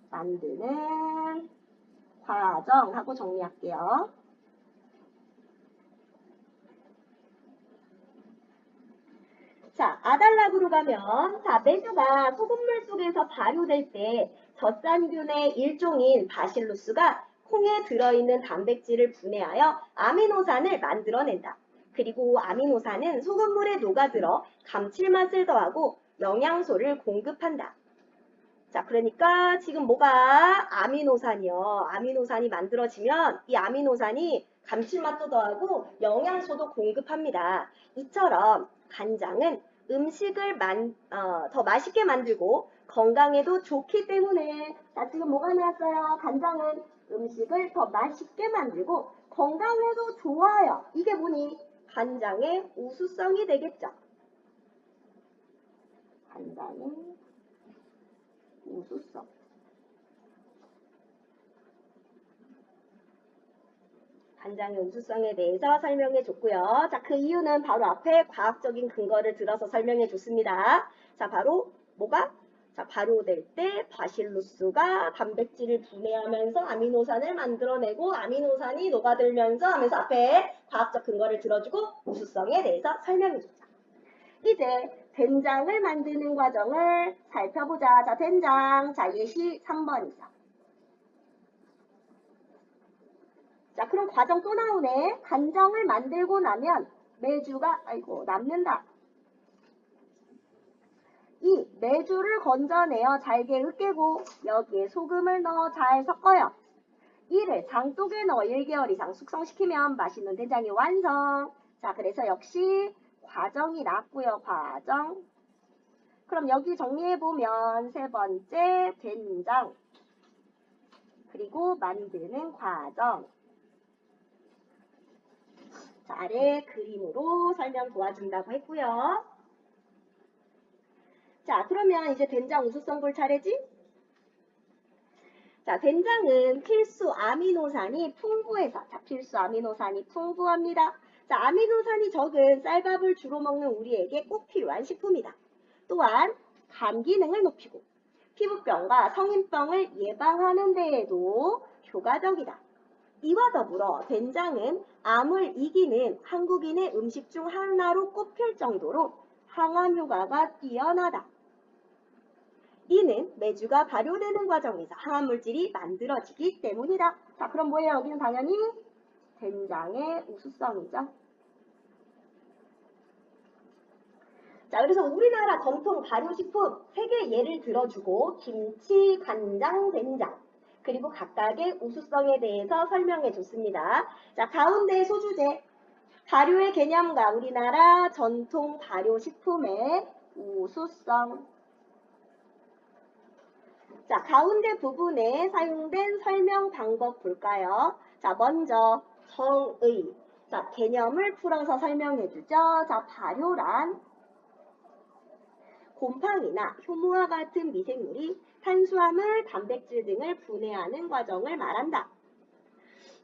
만드는 과정하고 정리할게요. 자, 아달락으로 가면 자, 메주가 소금물 속에서 발효될 때 젖산균의 일종인 바실루스가 콩에 들어있는 단백질을 분해하여 아미노산을 만들어낸다. 그리고 아미노산은 소금물에 녹아들어 감칠맛을 더하고 영양소를 공급한다. 자, 그러니까 지금 뭐가 아미노산이요. 아미노산이 만들어지면 이 아미노산이 감칠맛도 더하고 영양소도 공급합니다. 이처럼 간장은 음식을 더 맛있게 만들고 건강에도 좋기 때문에 자, 지금 뭐가 나왔어요? 간장은 음식을 더 맛있게 만들고 건강에도 좋아요. 이게 뭐니? 간장의 우수성이 되겠죠. 간장의 우수성. 간장의 우수성에 대해서 설명해 줬고요. 자, 그 이유는 바로 앞에 과학적인 근거를 들어서 설명해 줬습니다. 자, 바로 뭐가? 자, 발효될 때 바실루스가 단백질을 분해하면서 아미노산을 만들어내고 아미노산이 녹아들면서 하면서 앞에 과학적 근거를 들어주고 우수성에 대해서 설명해 줬죠. 이제 된장을 만드는 과정을 살펴보자. 자, 된장. 자, 예시 3번 이상. 자, 그럼 과정 또 나오네. 간장을 만들고 나면 메주가 남는다. 이 메주를 건져내어 잘게 으깨고 여기에 소금을 넣어 잘 섞어요. 이를 장독에 넣어 1개월 이상 숙성시키면 맛있는 된장이 완성. 자, 그래서 역시 과정이 나왔고요. 과정. 그럼 여기 정리해보면 세 번째 된장 그리고 만드는 과정. 자, 아래 그림으로 설명 도와준다고 했고요. 자, 그러면 이제 된장 우수성 볼 차례지? 자, 된장은 필수 아미노산이 풍부해서 필수 아미노산이 풍부합니다. 자, 아미노산이 적은 쌀밥을 주로 먹는 우리에게 꼭 필요한 식품이다. 또한 간 기능을 높이고 피부병과 성인병을 예방하는 데에도 효과적이다. 이와 더불어 된장은 암을 이기는 한국인의 음식 중 하나로 꼽힐 정도로 항암 효과가 뛰어나다. 이는 메주가 발효되는 과정에서 항암물질이 만들어지기 때문이다. 자, 그럼 뭐예요? 여기는 당연히 된장의 우수성이죠. 자, 그래서 우리나라 전통 발효식품 3개 예를 들어주고 김치, 간장, 된장 그리고 각각의 우수성에 대해서 설명해 줬습니다. 자, 가운데 소주제 발효의 개념과 우리나라 전통 발효식품의 우수성. 자, 가운데 부분에 사용된 설명 방법 볼까요? 자, 먼저 정의. 자, 개념을 풀어서 설명해 주죠. 자, 발효란 곰팡이나 효모와 같은 미생물이 탄수화물, 단백질 등을 분해하는 과정을 말한다.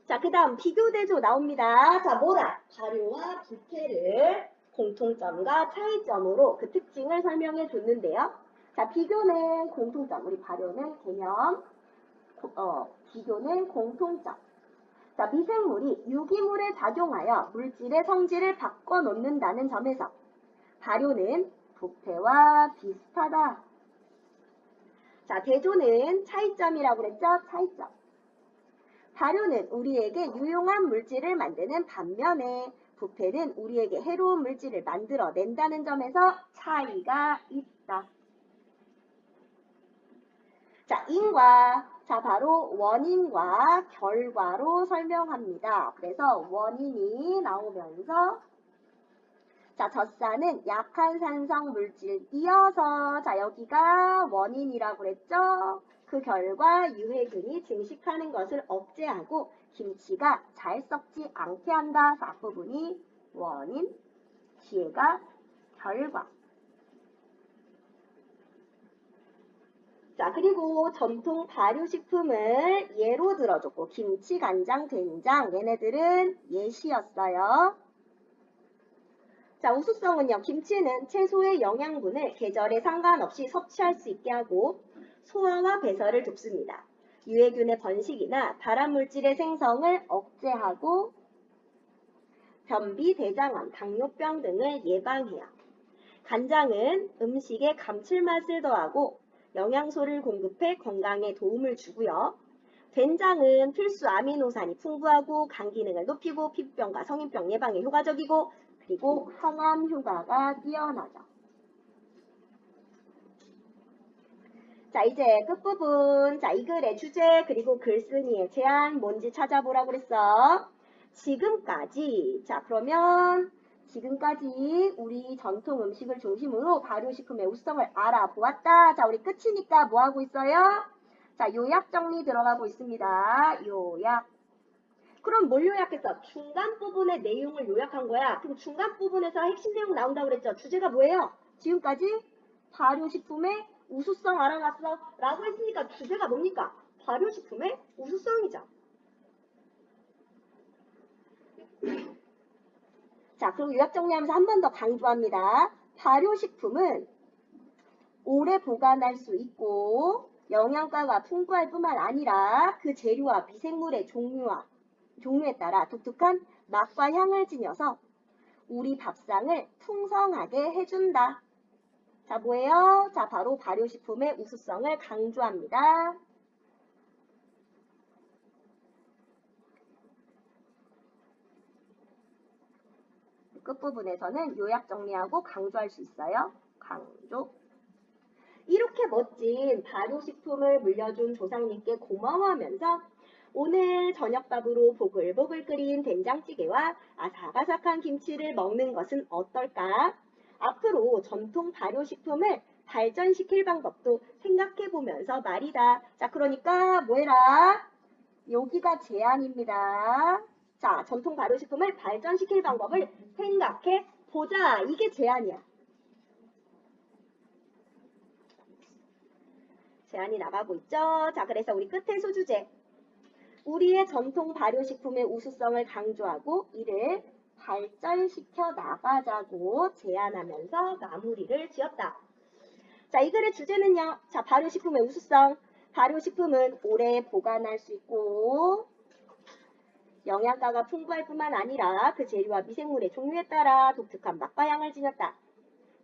자, 그 다음 비교대조 나옵니다. 자, 뭐다? 발효와 부패를 공통점과 차이점으로 그 특징을 설명해 줬는데요. 자, 비교는 공통점, 우리 발효는 개념, 비교는 공통점. 자, 미생물이 유기물에 작용하여 물질의 성질을 바꿔놓는다는 점에서 발효는 부패와 비슷하다. 자, 대조는 차이점이라고 그랬죠? 차이점. 발효는 우리에게 유용한 물질을 만드는 반면에 부패는 우리에게 해로운 물질을 만들어낸다는 점에서 차이가 있다. 자, 인과, 자, 바로 원인과 결과로 설명합니다. 그래서 원인이 나오면서 자, 젖산은 약한 산성 물질이어서 자, 여기가 원인이라고 그랬죠? 그 결과 유해균이 증식하는 것을 억제하고 김치가 잘 썩지 않게 한다. 자, 앞부분이 원인, 뒤에가 결과. 자, 그리고 전통 발효식품을 예로 들어줬고 김치, 간장, 된장 얘네들은 예시였어요. 자, 우수성은요. 김치는 채소의 영양분을 계절에 상관없이 섭취할 수 있게 하고 소화와 배설을 돕습니다. 유해균의 번식이나 발암물질의 생성을 억제하고 변비, 대장암, 당뇨병 등을 예방해요. 간장은 음식에 감칠맛을 더하고 영양소를 공급해 건강에 도움을 주고요. 된장은 필수 아미노산이 풍부하고 간 기능을 높이고 피부병과 성인병 예방에 효과적이고 그리고 항암 효과가 뛰어나죠. 자, 이제 끝부분. 자, 이 글의 주제 그리고 글쓴이의 제안 뭔지 찾아보라고 그랬어. 지금까지. 자, 그러면 지금까지 우리 전통 음식을 중심으로 발효식품의 우수성을 알아보았다. 자, 우리 끝이니까 뭐 하고 있어요? 자, 요약 정리 들어가고 있습니다. 요약. 그럼 뭘 요약했어? 중간 부분의 내용을 요약한 거야. 그럼 중간 부분에서 핵심 내용 나온다고 그랬죠? 주제가 뭐예요? 지금까지 발효식품의 우수성 알아봤어? 라고 했으니까 주제가 뭡니까? 발효식품의 우수성이죠. 자, 그리고 요약 정리하면서 한 번 더 강조합니다. 발효식품은 오래 보관할 수 있고 영양가가 풍부할 뿐만 아니라 그 재료와 미생물의 종류에 따라 독특한 맛과 향을 지녀서 우리 밥상을 풍성하게 해준다. 자, 뭐예요? 자, 바로 발효식품의 우수성을 강조합니다. 끝부분에서는 요약 정리하고 강조할 수 있어요. 강조. 이렇게 멋진 발효식품을 물려준 조상님께 고마워하면서 오늘 저녁밥으로 보글보글 끓인 된장찌개와 아삭아삭한 김치를 먹는 것은 어떨까? 앞으로 전통 발효식품을 발전시킬 방법도 생각해보면서 말이다. 자, 그러니까 뭐해라? 여기가 제안입니다. 자, 전통 발효식품을 발전시킬 방법을 생각해보자. 이게 제안이야. 제안이 나가고 있죠. 자, 그래서 우리 끝에 소주제. 우리의 전통 발효식품의 우수성을 강조하고 이를 발전시켜 나가자고 제안하면서 마무리를 지었다. 자, 이 글의 주제는요. 자, 발효식품의 우수성. 발효식품은 오래 보관할 수 있고 영양가가 풍부할 뿐만 아니라 그 재료와 미생물의 종류에 따라 독특한 맛과 향을 지녔다.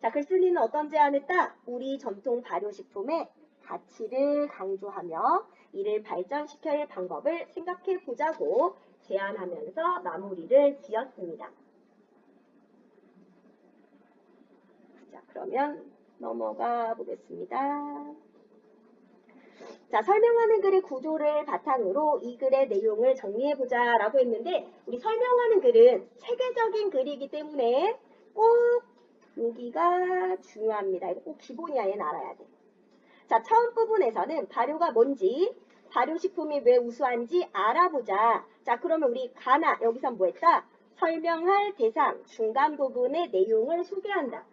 자, 글쓴이는 어떤 제안했다? 우리 전통 발효식품의 가치를 강조하며 이를 발전시킬 방법을 생각해 보자고 제안하면서 마무리를 지었습니다. 자, 그러면 넘어가 보겠습니다. 자, 설명하는 글의 구조를 바탕으로 이 글의 내용을 정리해 보자 라고 했는데 우리 설명하는 글은 체계적인 글이기 때문에 꼭 여기가 중요합니다. 이거 꼭 기본이야. 얘는 알아야 돼. 자, 처음 부분에서는 발효가 뭔지, 발효식품이 왜 우수한지 알아보자. 자, 그러면 우리 가나 여기서 뭐 했다? 설명할 대상, 중간 부분의 내용을 소개한다.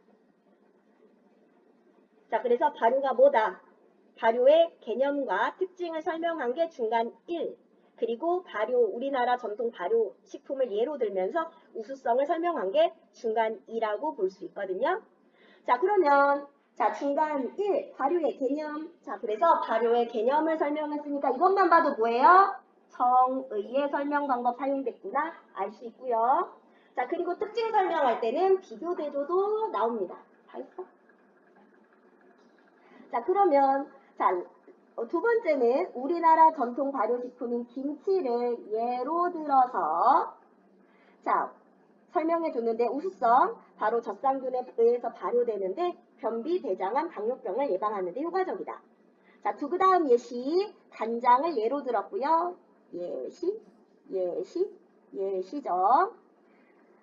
자, 그래서 발효가 뭐다? 발효의 개념과 특징을 설명한 게 중간 1. 그리고 발효, 우리나라 전통 발효식품을 예로 들면서 우수성을 설명한 게 중간 2라고 볼 수 있거든요. 자, 그러면 자, 중간 1, 발효의 개념. 자, 그래서 발효의 개념을 설명했으니까 이것만 봐도 뭐예요? 정의의 설명 방법 사용됐구나 알 수 있고요. 자, 그리고 특징 설명할 때는 비교 대조도 나옵니다. 다 있어? 자, 그러면 자, 두 번째는 우리나라 전통 발효식품인 김치를 예로 들어서 자 설명해 줬는데 우수성 바로 젖상균에 의해서 발효되는데 변비, 대장암, 당뇨병을 예방하는 데 효과적이다. 자, 그 다음 예시 간장을 예로 들었고요. 예시죠.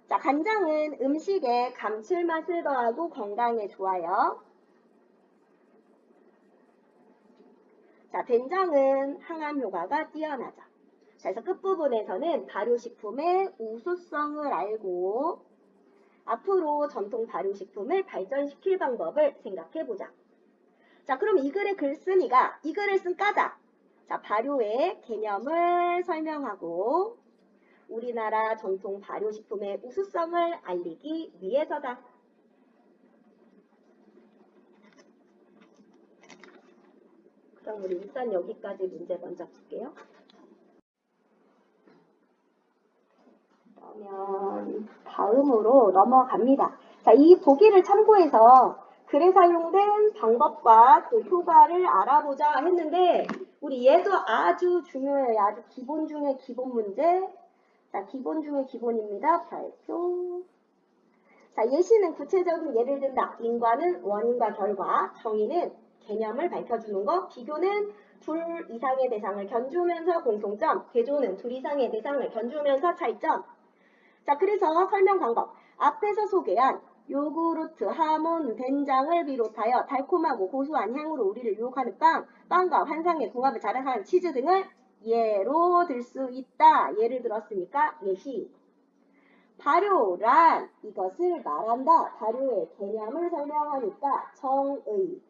자, 간장은 음식에 감칠맛을 더하고 건강에 좋아요. 자, 된장은 항암 효과가 뛰어나죠. 자, 그래서 끝부분에서는 발효식품의 우수성을 알고 앞으로 전통 발효식품을 발전시킬 방법을 생각해보자. 자, 그럼 이 글에 글 쓴이가 이 글을 쓴 까닭. 자, 발효의 개념을 설명하고 우리나라 전통 발효식품의 우수성을 알리기 위해서다. 그럼 우리 일단 여기까지 문제 먼저 볼게요. 그러면 다음으로 넘어갑니다. 자, 이 보기를 참고해서 글에 사용된 방법과 또 효과를 알아보자 했는데 우리 얘도 아주 중요해요. 아주 기본 중에 기본 문제. 자, 기본 중에 기본입니다. 발표. 자, 예시는 구체적인 예를 든다. 인과는 원인과 결과, 정의는 개념을 밝혀주는 것, 비교는 둘 이상의 대상을 견주면서 공통점, 대조는 둘 이상의 대상을 견주면서 차이점. 자, 그래서 설명 방법. 앞에서 소개한 요구르트, 하몬, 된장을 비롯하여 달콤하고 고소한 향으로 우리를 유혹하는 빵과 환상의 궁합을 자랑하는 치즈 등을 예로 들 수 있다. 예를 들었으니까 예시. 발효란 이것을 말한다. 발효의 개념을 설명하니까 정의.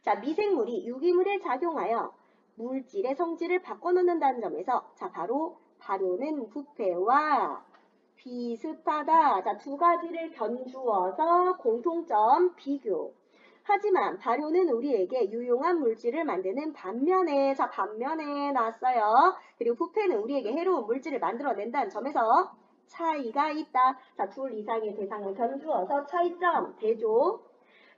자, 미생물이 유기물에 작용하여 물질의 성질을 바꿔놓는다는 점에서 자, 바로 발효는 부패와 비슷하다. 자, 두 가지를 견주어서 공통점 비교. 하지만 발효는 우리에게 유용한 물질을 만드는 반면에 나왔어요. 그리고 부패는 우리에게 해로운 물질을 만들어낸다는 점에서 차이가 있다. 자, 둘 이상의 대상을 견주어서 차이점 대조.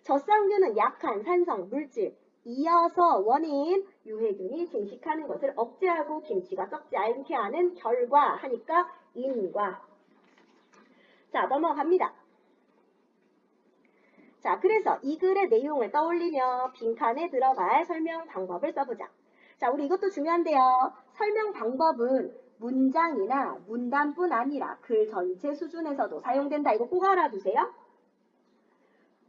젖상균은 약한 산성 물질. 이어서 원인 유해균이 증식하는 것을 억제하고 김치가 썩지 않게 하는 결과 하니까 인과. 자, 넘어갑니다. 자, 그래서 이 글의 내용을 떠올리며 빈칸에 들어갈 설명 방법을 써보자. 자, 우리 이것도 중요한데요. 설명 방법은 문장이나 문단뿐 아니라 글 전체 수준에서도 사용된다. 이거 꼭 알아두세요.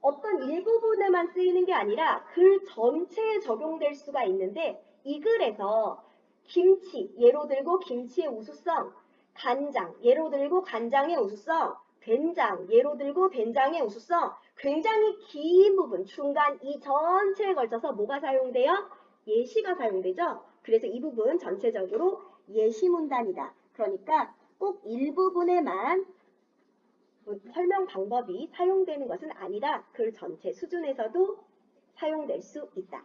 어떤 일부분에만 쓰이는 게 아니라 글 전체에 적용될 수가 있는데 이 글에서 김치, 예로 들고 김치의 우수성, 간장, 예로 들고 간장의 우수성, 된장, 예로 들고 된장의 우수성, 굉장히 긴 부분, 중간 이 전체에 걸쳐서 뭐가 사용돼요? 예시가 사용되죠? 그래서 이 부분 전체적으로 예시문단이다. 그러니까 꼭 일부분에만 설명 방법이 사용되는 것은 아니다. 글 전체 수준에서도 사용될 수 있다.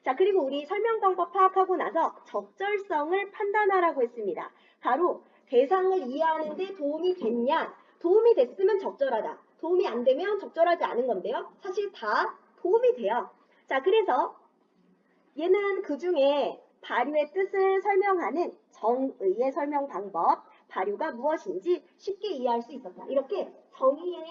자, 그리고 우리 설명 방법 파악하고 나서 적절성을 판단하라고 했습니다. 바로 대상을 이해하는 데 도움이 됐냐? 도움이 됐으면 적절하다. 도움이 안 되면 적절하지 않은 건데요. 사실 다 도움이 돼요. 자, 그래서 얘는 그 중에 발효의 뜻을 설명하는 정의의 설명 방법, 발효가 무엇인지 쉽게 이해할 수 있었다. 이렇게 정의의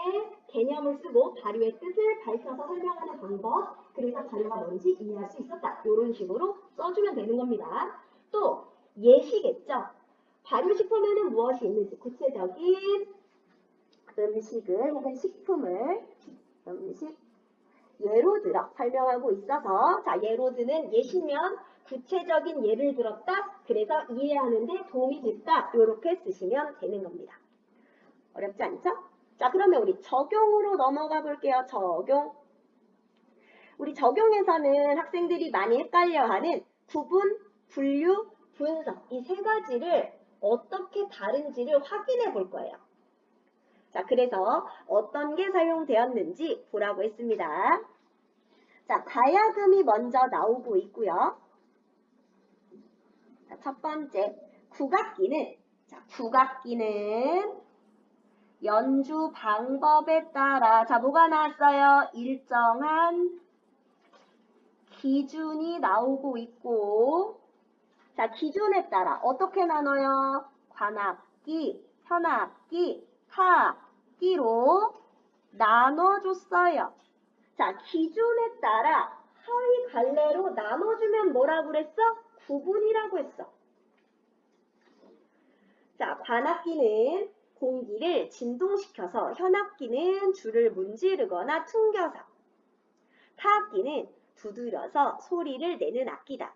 개념을 쓰고 발효의 뜻을 밝혀서 설명하는 방법, 그래서 발효가 뭔지 이해할 수 있었다. 이런 식으로 써주면 되는 겁니다. 또 예시겠죠. 발효식품에는 무엇이 있는지 구체적인 음식을 혹은 식품을 예로 들어 설명하고 있어서 자, 예로 드는 예시면 구체적인 예를 들었다. 그래서 이해하는 데 도움이 됐다. 이렇게 쓰시면 되는 겁니다. 어렵지 않죠? 자, 그러면 우리 적용으로 넘어가 볼게요. 적용. 우리 적용에서는 학생들이 많이 헷갈려하는 구분, 분류, 분석 이 세 가지를 어떻게 다른지를 확인해 볼 거예요. 자, 그래서 어떤 게 사용되었는지 보라고 했습니다. 자, 가야금이 먼저 나오고 있고요. 자, 첫 번째, 국악기는 연주 방법에 따라 뭐가 나왔어요? 일정한 기준이 나오고 있고, 자, 기준에 따라 어떻게 나눠요? 관악기, 현악기, 하악기로 나눠줬어요. 자, 기준에 따라 하위 갈래로 나눠주면 뭐라고 그랬어? 구분이라고 했어. 자, 관악기는 공기를 진동시켜서, 현악기는 줄을 문지르거나 퉁겨서, 타악기는 두드려서 소리를 내는 악기다.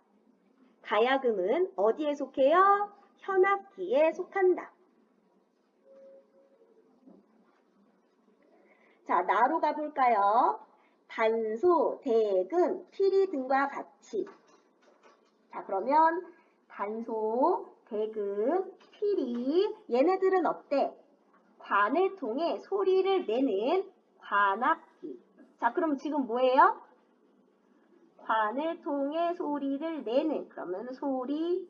가야금은 어디에 속해요? 현악기에 속한다. 자, 나로 가볼까요? 단소, 대금, 피리 등과 같이. 자, 그러면 단소, 대금, 피리, 얘네들은 어때? 관을 통해 소리를 내는 관악기. 자, 그럼 지금 뭐예요? 관을 통해 소리를 내는, 그러면 소리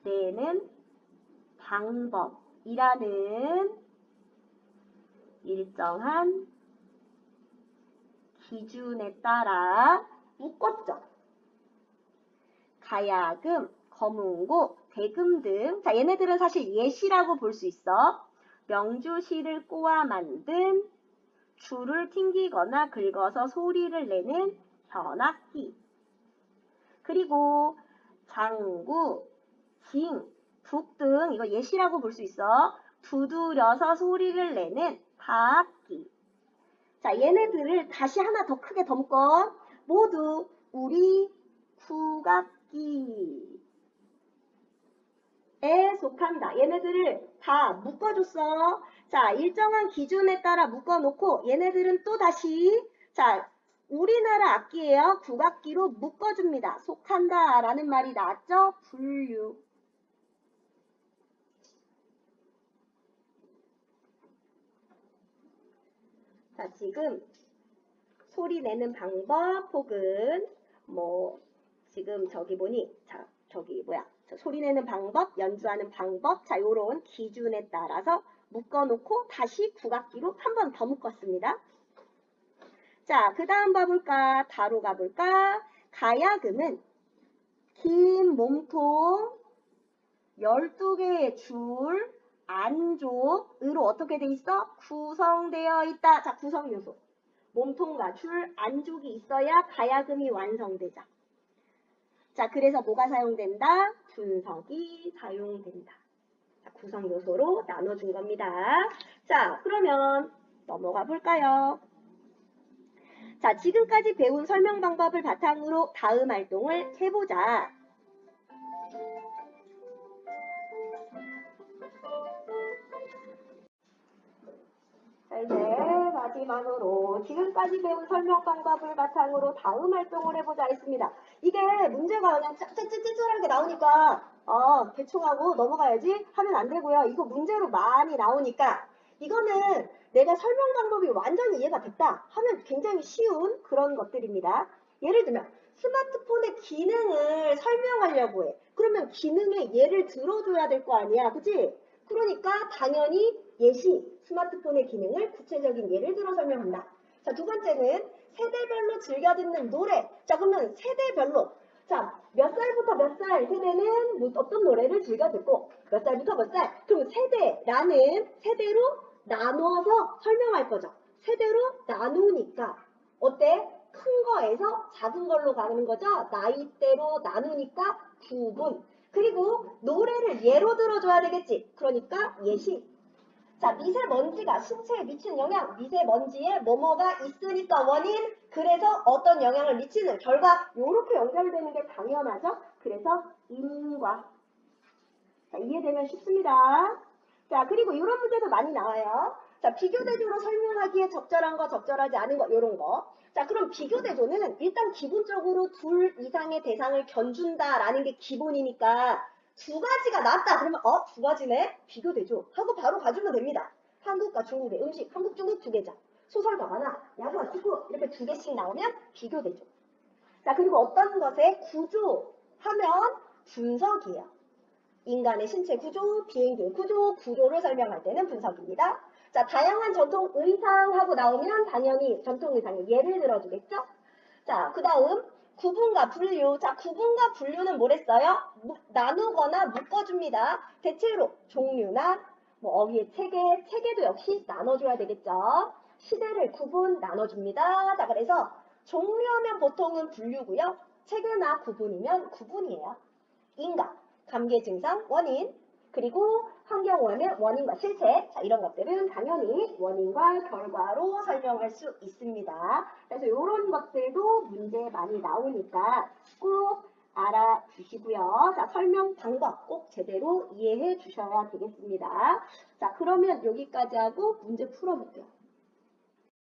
내는 방법이라는 일정한 기준에 따라 묶었죠. 가야금, 거문고, 대금 등, 자, 얘네들은 사실 예시라고 볼 수 있어. 명주실을 꼬아 만든 줄을 튕기거나 긁어서 소리를 내는 현악기. 그리고 장구, 징, 북 등 이거 예시라고 볼 수 있어. 두드려서 소리를 내는 하악기. 자, 얘네들을 다시 하나 더 크게 더 묶어. 모두 우리 국악기에 속한다. 얘네들을 다 묶어줬어. 자, 일정한 기준에 따라 묶어놓고 얘네들은 또 다시, 자, 우리나라 악기예요. 국악기로 묶어줍니다. 속한다 라는 말이 나왔죠? 분류. 자, 지금 소리 내는 방법 혹은 뭐 지금 저기 보니, 자, 저기 뭐야, 소리 내는 방법, 연주하는 방법, 자, 요런 기준에 따라서 묶어놓고 다시 국악기로 한 번 더 묶었습니다. 자, 그 다음 봐볼까? 다로 가볼까? 가야금은 긴 몸통 12개의 줄 안쪽으로 어떻게 돼 있어? 구성되어 있다. 자, 구성 요소. 몸통과 줄 안쪽이 있어야 가야금이 완성되죠. 자, 그래서 뭐가 사용된다? 분석이 사용된다. 자, 구성 요소로 나눠준 겁니다. 자, 그러면 넘어가 볼까요? 자, 지금까지 배운 설명 방법을 바탕으로 다음 활동을 해보자. 자, 이제 마지막으로 지금까지 배운 설명 방법을 바탕으로 다음 활동을 해보자 했습니다. 이게 문제가 그냥 찌찌찌찌하게 나오니까 대충 하고 넘어가야지 하면 안 되고요. 이거 문제로 많이 나오니까 이거는 내가 설명 방법이 완전히 이해가 됐다 하면 굉장히 쉬운 그런 것들입니다. 예를 들면 스마트폰의 기능을 설명하려고 해. 그러면 기능의 예를 들어줘야 될 거 아니야. 그치? 그러니까 당연히 예시, 스마트폰의 기능을 구체적인 예를 들어 설명한다. 자, 두 번째는 세대별로 즐겨 듣는 노래. 자, 그러면 세대별로. 자, 몇 살부터 몇 살 세대는 어떤 노래를 즐겨 듣고 몇 살부터 몇 살. 그럼 세대라는 세대로 나누어서 설명할 거죠. 세대로 나누니까 어때? 큰 거에서 작은 걸로 가는 거죠. 나이대로 나누니까 구분. 그리고 노래를 예로 들어줘야 되겠지. 그러니까 예시. 자, 미세먼지가 신체에 미치는 영향. 미세먼지에 뭐뭐가 있으니까 원인. 그래서 어떤 영향을 미치는 결과. 요렇게 연결되는 게 당연하죠. 그래서 인과. 자, 이해되면 쉽습니다. 자, 그리고 이런 문제도 많이 나와요. 자, 비교대조로 설명하기에 적절한 거, 적절하지 않은 거, 요런 거. 자, 그럼 비교대조는 일단 기본적으로 둘 이상의 대상을 견준다라는 게 기본이니까 두 가지가 낫다. 그러면 두 가지네? 비교대조 하고 바로 가주면 됩니다. 한국과 중국의 음식, 한국, 중국 두 개죠. 소설과 만화, 야구와 축구 이렇게 두 개씩 나오면 비교대조. 자, 그리고 어떤 것에 구조하면 분석이에요. 인간의 신체 구조, 비행기의 구조를 설명할 때는 분석입니다. 자, 다양한 전통 의상하고 나오면 당연히 전통 의상의 예를 들어주겠죠? 자, 그 다음 구분과 분류. 자, 구분과 분류는 뭐랬어요? 나누거나 묶어줍니다. 대체로 종류나 뭐 어휘의 체계도 역시 나눠줘야 되겠죠. 시대를 구분 나눠줍니다. 자, 그래서 종류하면 보통은 분류고요. 체계나 구분이면 구분이에요. 인과, 감개 증상, 원인, 그리고 환경 오염의 원인과 실체. 자, 이런 것들은 당연히 원인과 결과로 설명할 수 있습니다. 그래서 이런 것들도 문제 많이 나오니까 꼭 알아두시고요. 자, 설명 방법 꼭 제대로 이해해 주셔야 되겠습니다. 자, 그러면 여기까지 하고 문제 풀어볼게요.